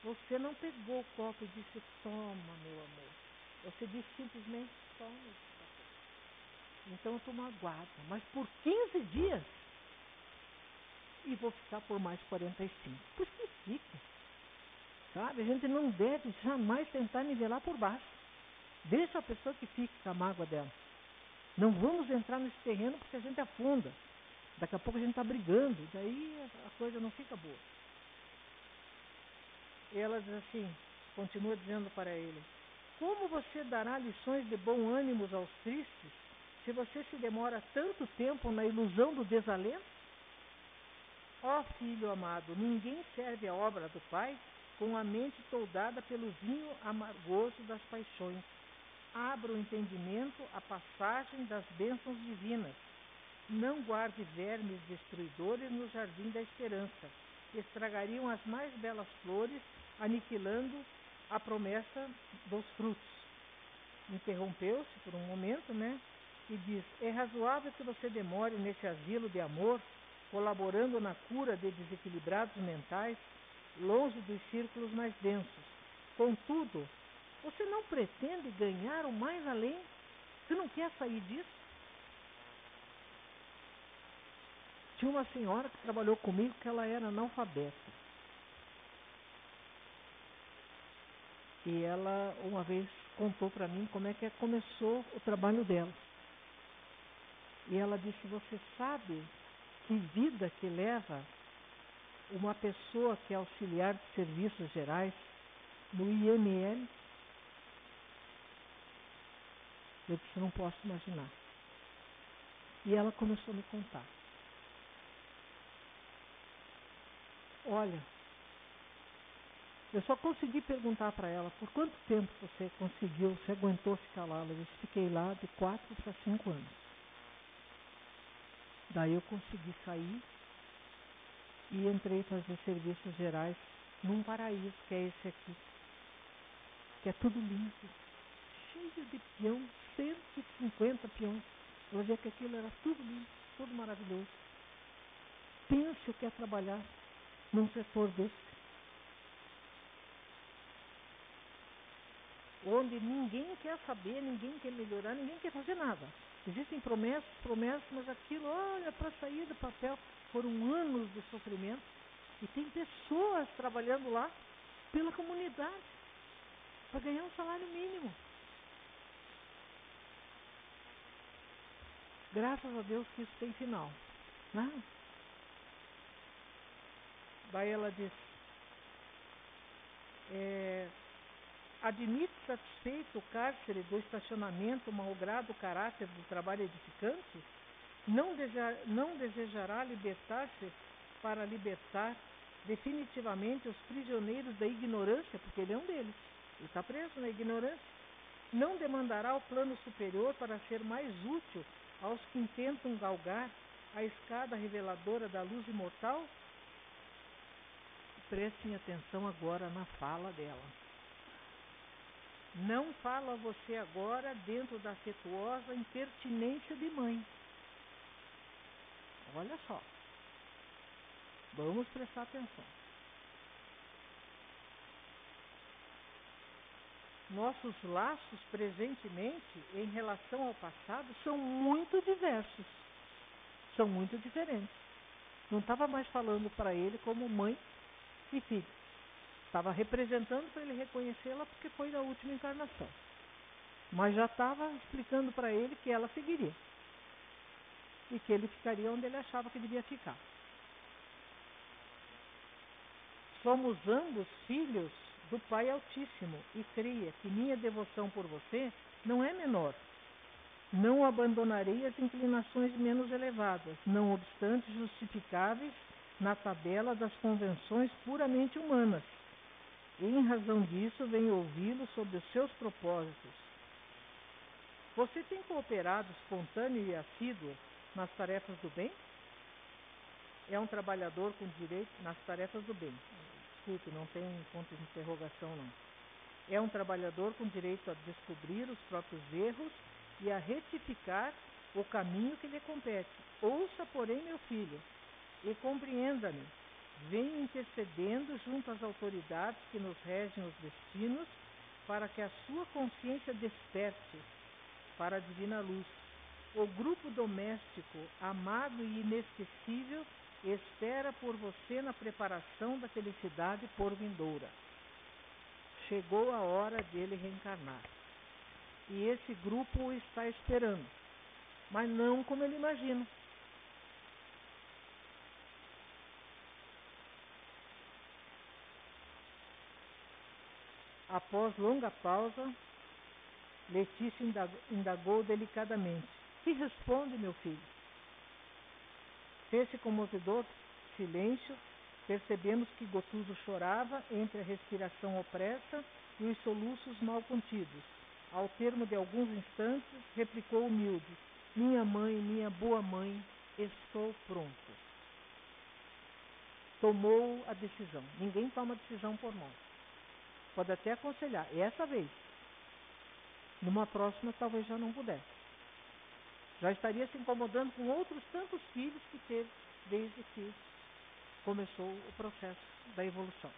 você não pegou o copo e disse: toma, meu amor. Você disse simplesmente: toma. Então eu estou magoada, mas por 15 dias. E vou ficar por mais 45. Pois que fique. Sabe? A gente não deve jamais tentar nivelar por baixo. Deixa a pessoa que fique com a mágoa dela. Não vamos entrar nesse terreno porque a gente afunda. Daqui a pouco a gente está brigando, daí a coisa não fica boa. E ela diz assim, continua dizendo para ele: como você dará lições de bom ânimo aos tristes se você se demora tanto tempo na ilusão do desalento? Ó filho amado, ninguém serve a obra do Pai com a mente toldada pelo vinho amargoso das paixões. abra o entendimento à passagem das bênçãos divinas. Não guarde vermes destruidores no jardim da esperança, que estragariam as mais belas flores, aniquilando a promessa dos frutos. Interrompeu-se por um momento, e diz: é razoável que você demore nesse asilo de amor, colaborando na cura de desequilibrados mentais, longe dos círculos mais densos. Contudo, você não pretende ganhar o mais além? Você não quer sair disso? Tinha uma senhora que trabalhou comigo que ela era analfabeta. E ela uma vez contou para mim como é que começou o trabalho dela. E ela disse: você sabe que vida que leva uma pessoa que é auxiliar de serviços gerais no IML? Eu disse: não posso imaginar. E ela começou a me contar. Olha, eu só consegui perguntar para ela: por quanto tempo você aguentou ficar lá? Eu fiquei lá de 4 para 5 anos. Daí eu consegui sair e entrei fazer serviços gerais num paraíso, que é esse aqui, que é tudo limpo, cheio de peão, 150 peões. Eu via que aquilo era tudo limpo, tudo maravilhoso. Pense o que é trabalhar num setor desse, onde ninguém quer saber, ninguém quer melhorar, ninguém quer fazer nada. Existem promessas, mas aquilo, olha, para sair do papel, foram anos de sofrimento. E tem pessoas trabalhando lá pela comunidade, para ganhar um salário mínimo. Graças a Deus que isso tem final. Daí ela diz: admite satisfeito o cárcere do estacionamento, malgrado o caráter do trabalho edificante? Não desejará libertar-se para libertar definitivamente os prisioneiros da ignorância, porque ele é um deles, ele está preso na ignorância. Não demandará o plano superior para ser mais útil aos que intentam galgar a escada reveladora da luz imortal? Prestem atenção agora na fala dela. Não fala você agora dentro da afetuosa impertinência de mãe. Olha só. Vamos prestar atenção. Nossos laços presentemente em relação ao passado são muito diversos. São muito diferentes. Não estava mais falando para ele como mãe e filho. Estava representando para ele reconhecê-la porque foi da última encarnação. Mas já estava explicando para ele que ela seguiria. E que ele ficaria onde ele achava que devia ficar. Somos ambos filhos do Pai Altíssimo e creia que minha devoção por você não é menor. Não abandonarei as inclinações menos elevadas, não obstante justificáveis na tabela das convenções puramente humanas. E em razão disso, venho ouvi-lo sobre os seus propósitos. Você tem cooperado espontâneo e assíduo nas tarefas do bem? É um trabalhador com direito nas tarefas do bem. Desculpe, não tem ponto de interrogação não. É um trabalhador com direito a descobrir os próprios erros e a retificar o caminho que lhe compete. Ouça, porém, meu filho, e compreenda-me. Venho intercedendo junto às autoridades que nos regem os destinos para que a sua consciência desperte para a divina luz. O grupo doméstico, amado e inesquecível, espera por você na preparação da felicidade por vindoura. Chegou a hora dele reencarnar. E esse grupo o está esperando, mas não como ele imagina. Após longa pausa, Letícia indagou delicadamente: que responde, meu filho? Fez-se comovedor silêncio. Percebemos que Gotuso chorava entre a respiração opressa e os soluços mal contidos. Ao termo de alguns instantes, replicou humilde: minha mãe, minha boa mãe, estou pronto. Tomou a decisão. Ninguém toma decisão por nós. Pode até aconselhar, essa vez. Numa próxima, talvez já não pudesse. Já estaria se incomodando com outros tantos filhos que teve desde que começou o processo da evolução.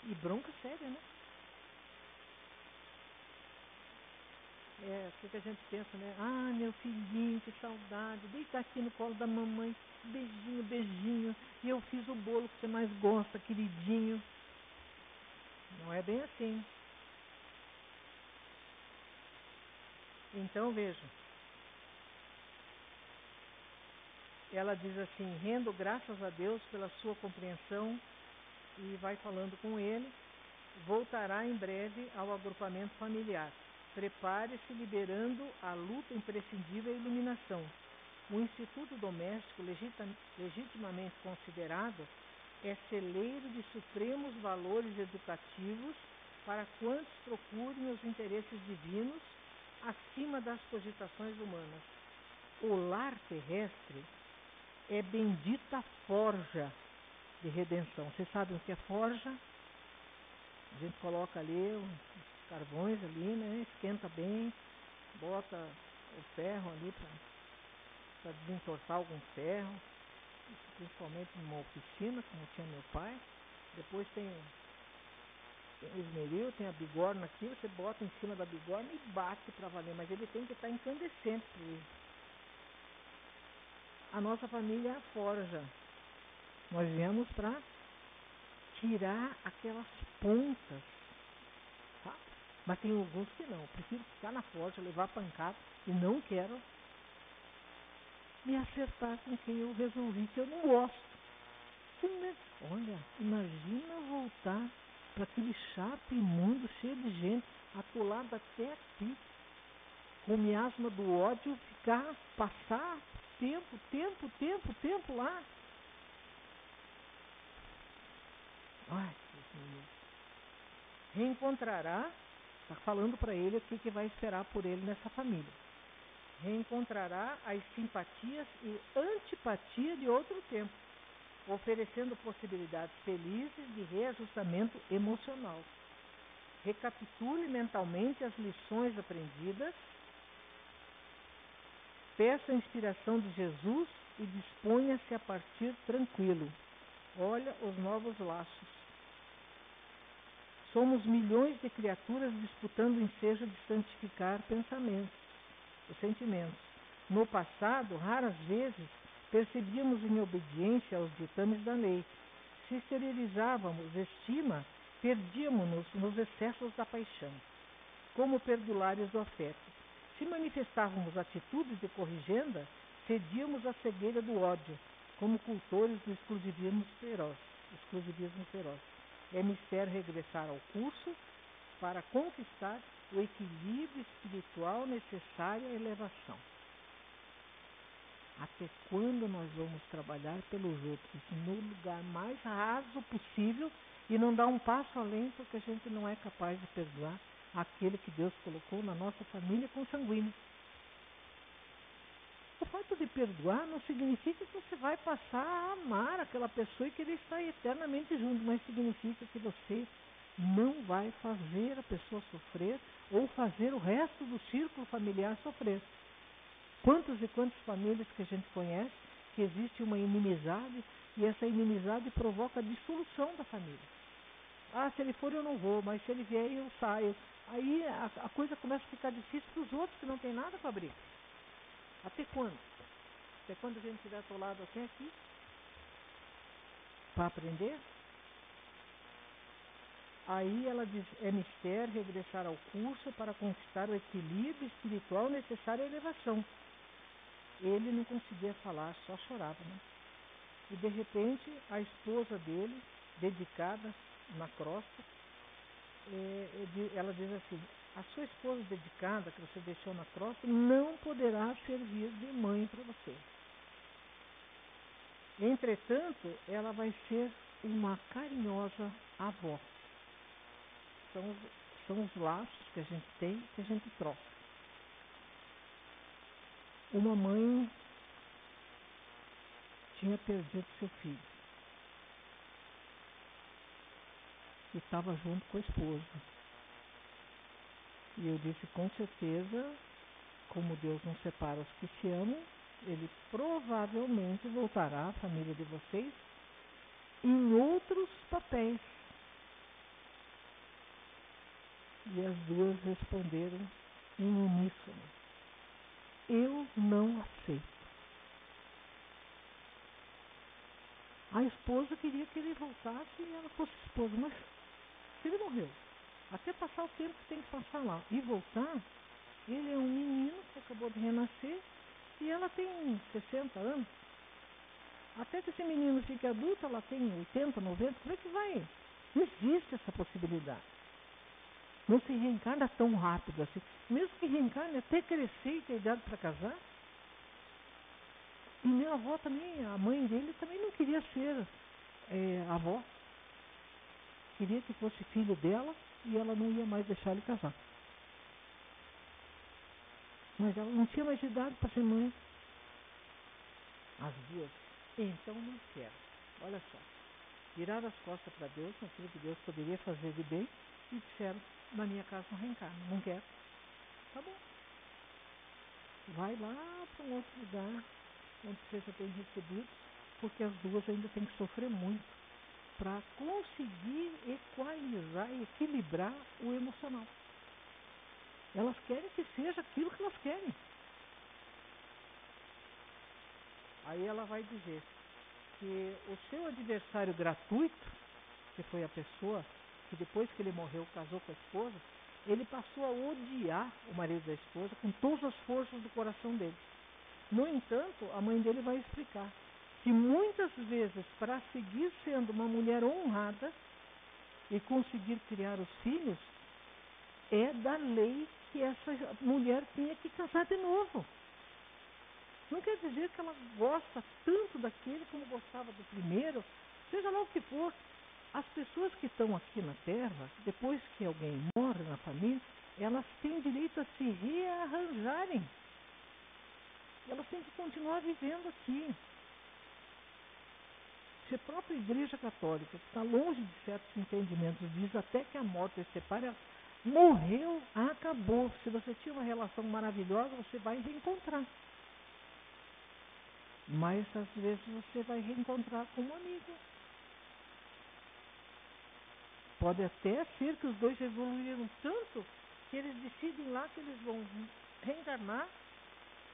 E bronca séria, né? O que a gente pensa, né? Ah, meu filhinho, que saudade, deita aqui no colo da mamãe, beijinho, beijinho, e eu fiz o bolo que você mais gosta, queridinho. Não é bem assim. Então, veja, ela diz assim: rendo graças a Deus pela sua compreensão, e vai falando com ele, voltará em breve ao agrupamento familiar. Prepare-se liberando a luta imprescindível à iluminação. O instituto doméstico, legitimamente considerado, é celeiro de supremos valores educativos para quantos procurem os interesses divinos acima das cogitações humanas. O lar terrestre é bendita forja de redenção. Vocês sabem o que é forja? A gente coloca ali os carvões ali, né? Esquenta bem, bota o ferro ali para desentortar algum ferro, principalmente numa oficina, como tinha meu pai. Depois tem o esmeril, tem a bigorna aqui, você bota em cima da bigorna e bate para valer, mas ele tem que estar incandescente. A nossa família é a forja. Nós viemos para tirar aquelas pontas, sabe? Mas tem alguns que não. Eu prefiro ficar na forja, levar pancada e não quero me acertar com quem eu resolvi que eu não gosto. Sim, né? Olha, imagina voltar para aquele chato imundo, cheio de gente, atolado até aqui, com miasma do ódio, passar tempo lá. Ai, reencontrará, está falando para ele o que vai esperar por ele nessa família. Reencontrará as simpatias e antipatia de outro tempo, oferecendo possibilidades felizes de reajustamento emocional. Recapitule mentalmente as lições aprendidas, peça a inspiração de Jesus e disponha-se a partir tranquilo. Olha os novos laços. Somos milhões de criaturas disputando o ensejo de santificar os sentimentos. No passado, raras vezes, percebíamos em obediência aos ditames da lei. Se exteriorizávamos estima, perdíamos-nos nos excessos da paixão, como perdulários do afeto. Se manifestávamos atitudes de corrigenda, cedíamos à cegueira do ódio, como cultores do exclusivismo feroz. É mister regressar ao curso para conquistar o equilíbrio espiritual necessário à elevação. Até quando nós vamos trabalhar pelos outros no lugar mais raso possível e não dar um passo além porque a gente não é capaz de perdoar aquele que Deus colocou na nossa família consanguínea? O fato de perdoar não significa que você vai passar a amar aquela pessoa e querer estar eternamente junto, mas significa que você não vai fazer a pessoa sofrer ou fazer o resto do círculo familiar sofrer. Quantas e quantas famílias que a gente conhece que existe uma inimizade e essa inimizade provoca a dissolução da família. Ah, se ele for eu não vou, mas se ele vier eu saio. Aí a coisa começa a ficar difícil para os outros que não tem nada para abrir. Até quando? Até quando a gente estiver atolado até aqui? Para aprender? Aí ela diz, é mister regressar ao curso para conquistar o equilíbrio espiritual necessário à elevação. Ele não conseguia falar, só chorava, né? E de repente a esposa dele, dedicada na crosta, ela diz assim, a sua esposa dedicada, que você deixou na troça, não poderá servir de mãe para você. Entretanto, ela vai ser uma carinhosa avó. São os laços que a gente tem, que a gente troca. Uma mãe tinha perdido seu filho e estava junto com a esposa. E eu disse, com certeza, como Deus não separa os que se amam, ele provavelmente voltará à família de vocês em outros papéis. E as duas responderam em uníssono, eu não aceito. A esposa queria que ele voltasse e ela fosse esposa, mas se ele morreu, até passar o tempo que tem que passar lá e voltar, ele é um menino que acabou de renascer e ela tem 60 anos. Até que esse menino fique adulto, ela tem 80, 90, como é que vai? Não existe essa possibilidade. Não se reencarna tão rápido assim. Mesmo que reencarne até crescer e ter idade para casar. E minha avó também, a mãe dele também não queria ser avó. Queria que fosse filho dela e ela não ia mais deixar ele casar. Mas ela não tinha mais idade para ser mãe. As duas. Então não quero. Olha só. Viraram as costas para Deus, naquilo que Deus poderia fazer de bem, e disseram, na minha casa não reencarna, não quero. Tá bom. Vai lá para um outro lugar, onde você já tem recebido, porque as duas ainda têm que sofrer muito para conseguir equalizar e equilibrar o emocional. Elas querem que seja aquilo que elas querem. Aí ela vai dizer que o seu adversário gratuito, que foi a pessoa que depois que ele morreu casou com a esposa, ele passou a odiar o marido da esposa com todas as forças do coração dele. No entanto, a mãe dele vai explicar que muitas vezes, para seguir sendo uma mulher honrada e conseguir criar os filhos, é da lei que essa mulher tinha que casar de novo. Não quer dizer que ela gosta tanto daquele como gostava do primeiro, seja lá o que for. As pessoas que estão aqui na Terra, depois que alguém morre na família, elas têm direito a se rearranjarem. Elas têm que continuar vivendo aqui. Se a própria Igreja Católica, que está longe de certos entendimentos, diz até que a morte se separa, morreu, acabou. Se você tinha uma relação maravilhosa, você vai reencontrar. Mas às vezes você vai reencontrar com um amigo. Pode até ser que os dois evoluíram tanto que eles decidem lá que eles vão reencarnar,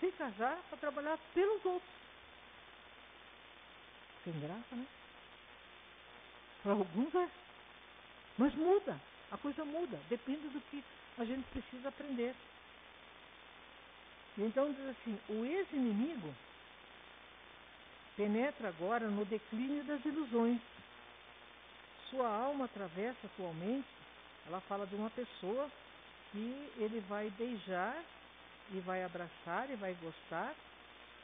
se casar para trabalhar pelos outros. Sem graça, né? Para alguns é. Mas muda, a coisa muda, depende do que a gente precisa aprender. Então diz assim, o ex-inimigo penetra agora no declínio das ilusões. Sua alma atravessa atualmente, ela fala de uma pessoa que ele vai beijar, e vai abraçar, e vai gostar,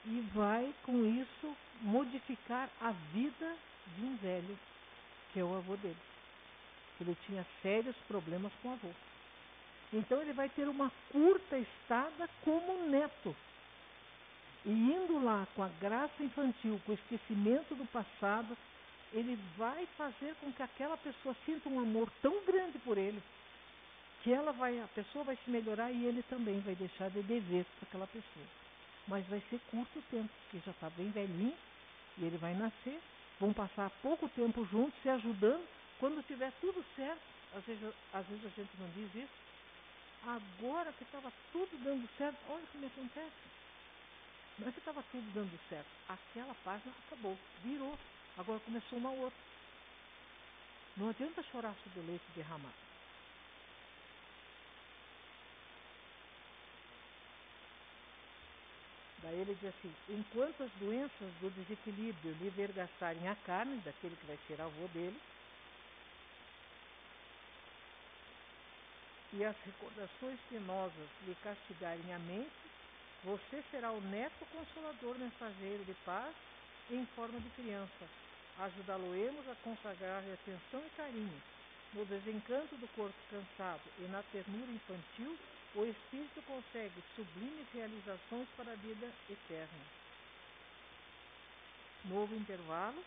e vai com isso modificar a vida de um velho, que é o avô dele. Ele tinha sérios problemas com o avô. Então ele vai ter uma curta estada como neto. E indo lá com a graça infantil, com o esquecimento do passado, ele vai fazer com que aquela pessoa sinta um amor tão grande por ele, que a pessoa vai se melhorar e ele também vai deixar de dever para aquela pessoa. Mas vai ser curto o tempo, porque já está bem velhinho, e ele vai nascer, vão passar pouco tempo juntos, se ajudando. Quando tiver tudo certo, às vezes a gente não diz isso, agora que estava tudo dando certo, olha o que me acontece. Não é que estava tudo dando certo, aquela página acabou, virou, agora começou uma outra. Não adianta chorar sobre o leite derramado. Daí ele diz assim, enquanto as doenças do desequilíbrio lhe vergaçarem a carne, daquele que vai ser avô dele, e as recordações penosas lhe castigarem a mente, você será o neto consolador mensageiro de paz em forma de criança. Ajudá-lo-emos a consagrar-lhe atenção e carinho. No desencanto do corpo cansado e na ternura infantil, o espírito consegue sublimes realizações para a vida eterna. Novo intervalo,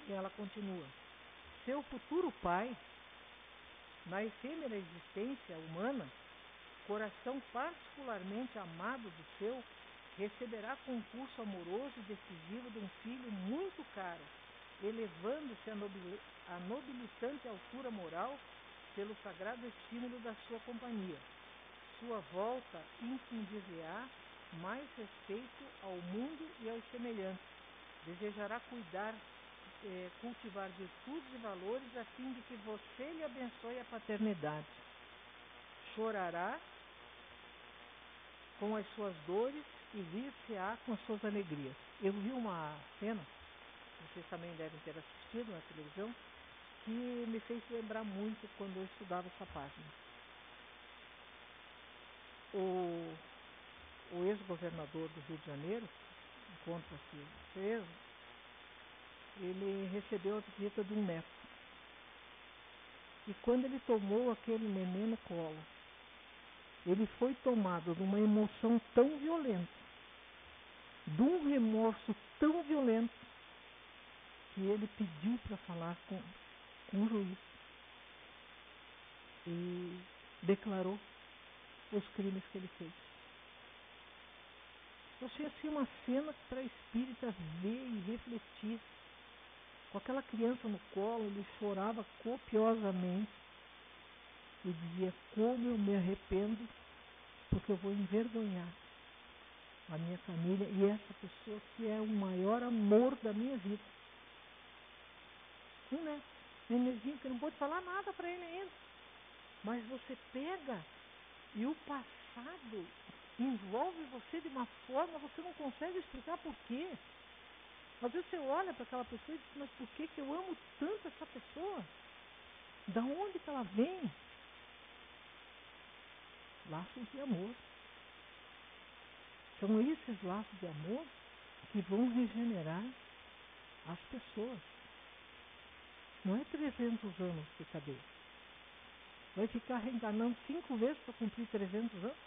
e ela continua. Seu futuro pai, na efêmera existência humana, coração particularmente amado do seu, receberá concurso amoroso e decisivo de um filho muito caro, elevando-se à nobilitante altura moral pelo sagrado estímulo da sua companhia. Sua volta infundir-lhe-á mais respeito ao mundo e aos semelhantes. Desejará cultivar virtudes e valores a fim de que você lhe abençoe a paternidade. Chorará com as suas dores e rir-se-á com as suas alegrias. Eu vi uma cena, vocês também devem ter assistido na televisão, que me fez lembrar muito quando eu estudava essa página. O ex-governador do Rio de Janeiro, encontra-se preso, ele recebeu a visita de um neto. E quando ele tomou aquele neném no colo, ele foi tomado de uma emoção tão violenta, de um remorso tão violento, que ele pediu para falar com o juiz e declarou os crimes que ele fez. Eu achei assim uma cena para a espírita ver e refletir. Com aquela criança no colo, ele chorava copiosamente e dizia: como eu me arrependo, porque eu vou envergonhar a minha família e essa pessoa que é o maior amor da minha vida. Né? Nenenzinho que não pode falar nada para ele ainda. Mas você pega e o passado envolve você de uma forma, você não consegue explicar por quê. Às vezes você olha para aquela pessoa e diz: mas por que eu amo tanto essa pessoa? Da onde que ela vem? Laços de amor. São esses laços de amor que vão regenerar as pessoas. Não é 300 anos de cadeia. Vai ficar reencarnando 5 vezes para cumprir 300 anos?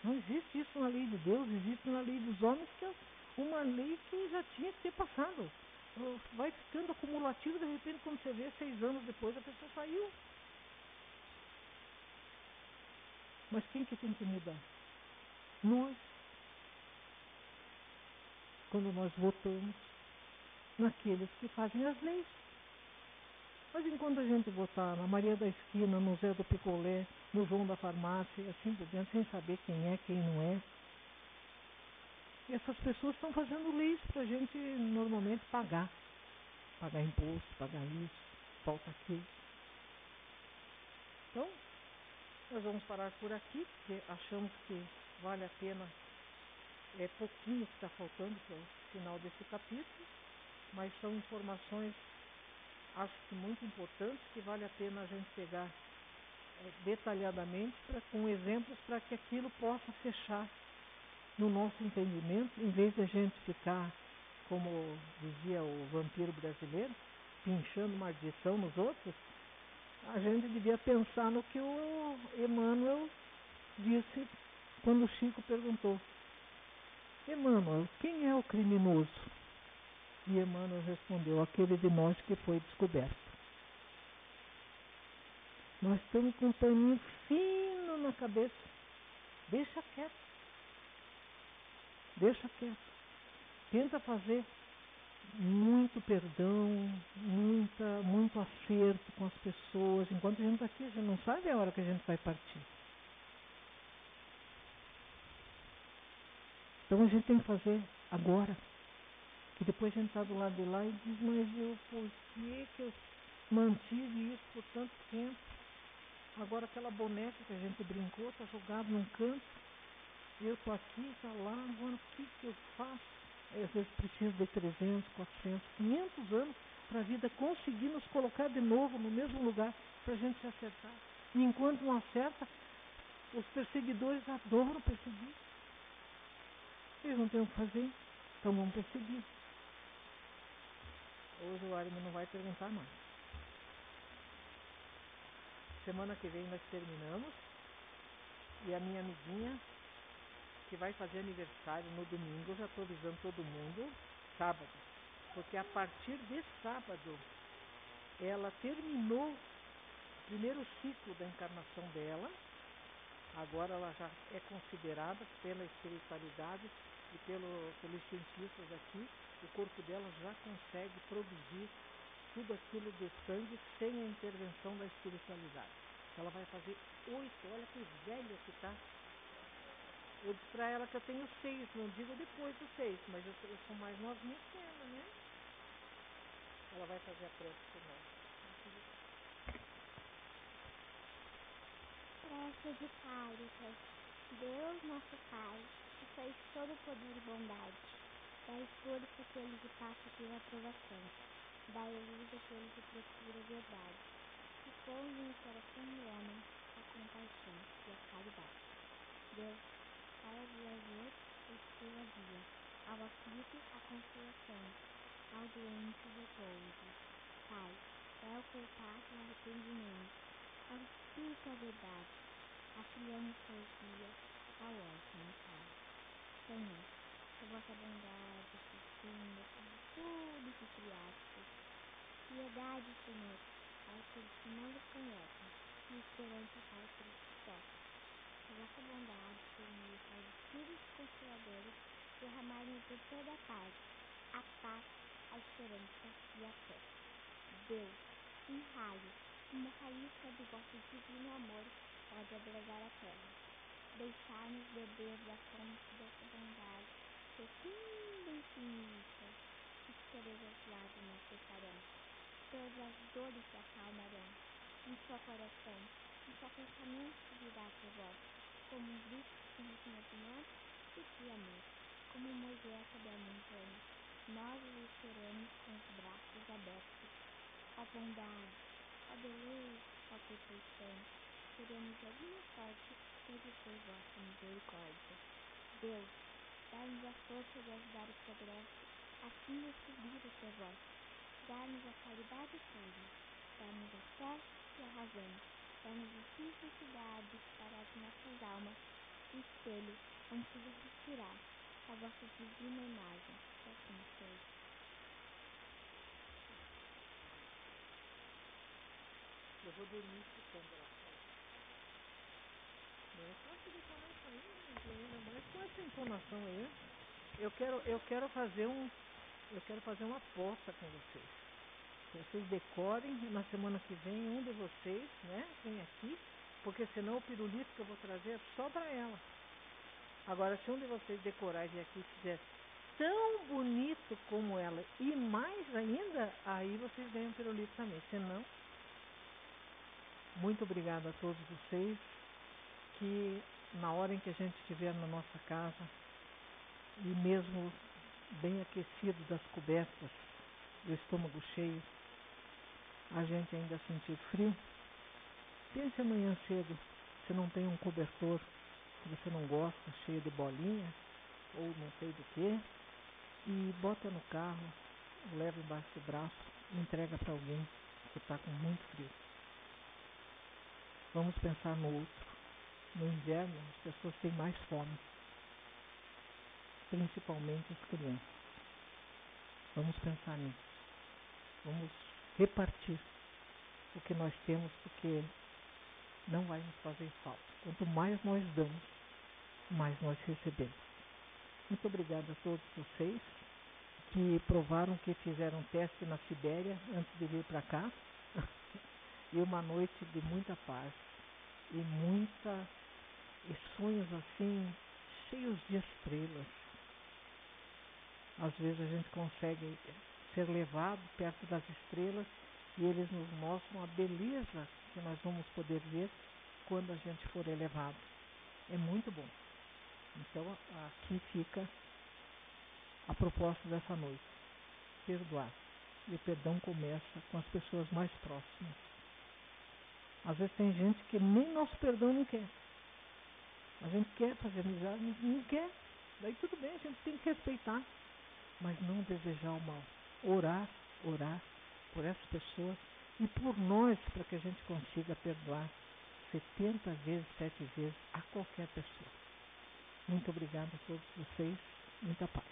Não existe isso na lei de Deus, existe na lei dos homens, que é uma lei que já tinha que ter passado. Vai ficando acumulativo, de repente, quando você vê, 6 anos depois, a pessoa saiu. Mas quem que tem que mudar? Nós. Quando nós votamos naqueles que fazem as leis. Mas enquanto a gente votar na Maria da Esquina, no Zé do Picolé, no João da Farmácia, assim por diante, sem saber quem é, quem não é, e essas pessoas estão fazendo leis para a gente normalmente pagar. Pagar imposto, pagar isso, falta aquilo. Então, nós vamos parar por aqui, porque achamos que vale a pena, é pouquinho que está faltando para o final desse capítulo, mas são informações, acho que muito importantes, que vale a pena a gente pegar detalhadamente, com exemplos, para que aquilo possa fechar no nosso entendimento, em vez de a gente ficar, como dizia o vampiro brasileiro, pinchando maldição nos outros. A gente devia pensar no que o Emmanuel disse quando o Chico perguntou: Emmanuel, quem é o criminoso? E Emmanuel respondeu: aquele de nós que foi descoberto. Nós estamos com um paninho fino na cabeça. Deixa quieto. Deixa quieto. Tenta fazer muito perdão, muito acerto com as pessoas. Enquanto a gente está aqui, a gente não sabe a hora que a gente vai partir. Então a gente tem que fazer agora. Que depois a gente está do lado de lá e diz: mas por que eu mantive isso por tanto tempo? Agora aquela boneca que a gente brincou está jogada num canto. Eu estou aqui, está lá, agora o que eu faço? Às vezes preciso de 300, 400, 500 anos para a vida conseguir nos colocar de novo no mesmo lugar, para a gente se acertar. E enquanto não acerta, os perseguidores adoram perseguir. Eles não têm o que fazer, então vão perseguir. Hoje o Armin não vai perguntar não. Semana que vem nós terminamos. E a minha amiguinha, que vai fazer aniversário no domingo, já estou avisando todo mundo, sábado. Porque a partir de sábado, ela terminou o primeiro ciclo da encarnação dela. Agora ela já é considerada pela espiritualidade e pelos cientistas aqui, o corpo dela já consegue produzir tudo aquilo de sangue sem a intervenção da espiritualidade. Ela vai fazer 8, olha que velha que tá. Eu disse pra ela que eu tenho 6, não digo depois dos 6, mas eu sou mais novinha que ela, né? Ela vai fazer a prece por nós. Prece de Cáritas. Deus nosso Pai, que sois todo poder e bondade, dai força àquele que passa pela provação, dai luz àquele que procura a verdade, que ponde no coração do homem a compaixão e a caridade. Deus, dai ao viajor a estrela guia, ao aflito a consolação, ao doente o repouso. Pai, dai ao culpado o arrependimento, ao espírito a verdade, afiliamos teus dias ao órfão e pai. Senhor, por vossa bondade profunda sobre tudo que criastes, piedade, Senhor, aos que não vos conhecem, e esperança para os cristãos. Por vossa bondade, permita aos espíritos consoladores derramarem por toda parte a paz, a esperança e a fé. Deus, um raio, uma faísca do vosso divino amor pode abrasar a terra. Deixar-nos beber da fonte dessa bondade profunda e infinita, que todas as lágrimas cessarão, todas as dores se acalmarão, em seu coração, em seu pensamento subirá por vós, como um grito de reconhecimento e de amor, como Moisés sobre a montanha. Nós os esperamos com os braços abertos. Ó bondade, ó beleza, ó perfeição, queremos alguma sorte e depois vossa misericórdia. Deus, dá-nos a força de ajudar o progresso, assim de subir até vós. Dá-nos a caridade pura, dá-nos a fé e a razão, dá-nos a simplicidade para as nossas almas, o espelho onde refletirá a vossa divina imagem, que assim seja. Eu vou dormir escutando ela falar. Não é fácil de falar isso aí, gente, ainda mais com essa entonação aí. Eu quero fazer uma aposta com vocês. Vocês decorem, na semana que vem um de vocês, né, vem aqui, porque senão o pirulito que eu vou trazer é só para ela. Agora, se um de vocês decorar e vir aqui e fizer tão bonito como ela e mais ainda, aí vocês ganham um pirulito também. Senão, muito obrigada a todos vocês, que na hora em que a gente estiver na nossa casa, e mesmo bem aquecido das cobertas, do estômago cheio, a gente ainda sentir frio, pense amanhã cedo, se não tem um cobertor que você não gosta, cheio de bolinha, ou não sei do que, e bota no carro, leva embaixo do braço e entrega para alguém que está com muito frio. Vamos pensar no outro. No inverno, as pessoas têm mais fome, principalmente as crianças. Vamos pensar nisso. Vamos repartir o que nós temos, porque não vai nos fazer falta. Quanto mais nós damos, mais nós recebemos. Muito obrigada a todos vocês que provaram que fizeram teste na Sibéria antes de vir para cá. E uma noite de muita paz e sonhos assim cheios de estrelas. Às vezes a gente consegue ser levado perto das estrelas e eles nos mostram a beleza que nós vamos poder ver quando a gente for elevado. É muito bom. Então aqui fica a proposta dessa noite: perdoar. E o perdão começa com as pessoas mais próximas. Às vezes tem gente que nem nosso perdão não quer. A gente quer fazer amizade, mas não quer. Daí tudo bem, a gente tem que respeitar, mas não desejar o mal. Orar por essas pessoas e por nós, para que a gente consiga perdoar 70 vezes, 7 vezes a qualquer pessoa. Muito obrigada a todos vocês. Muita paz.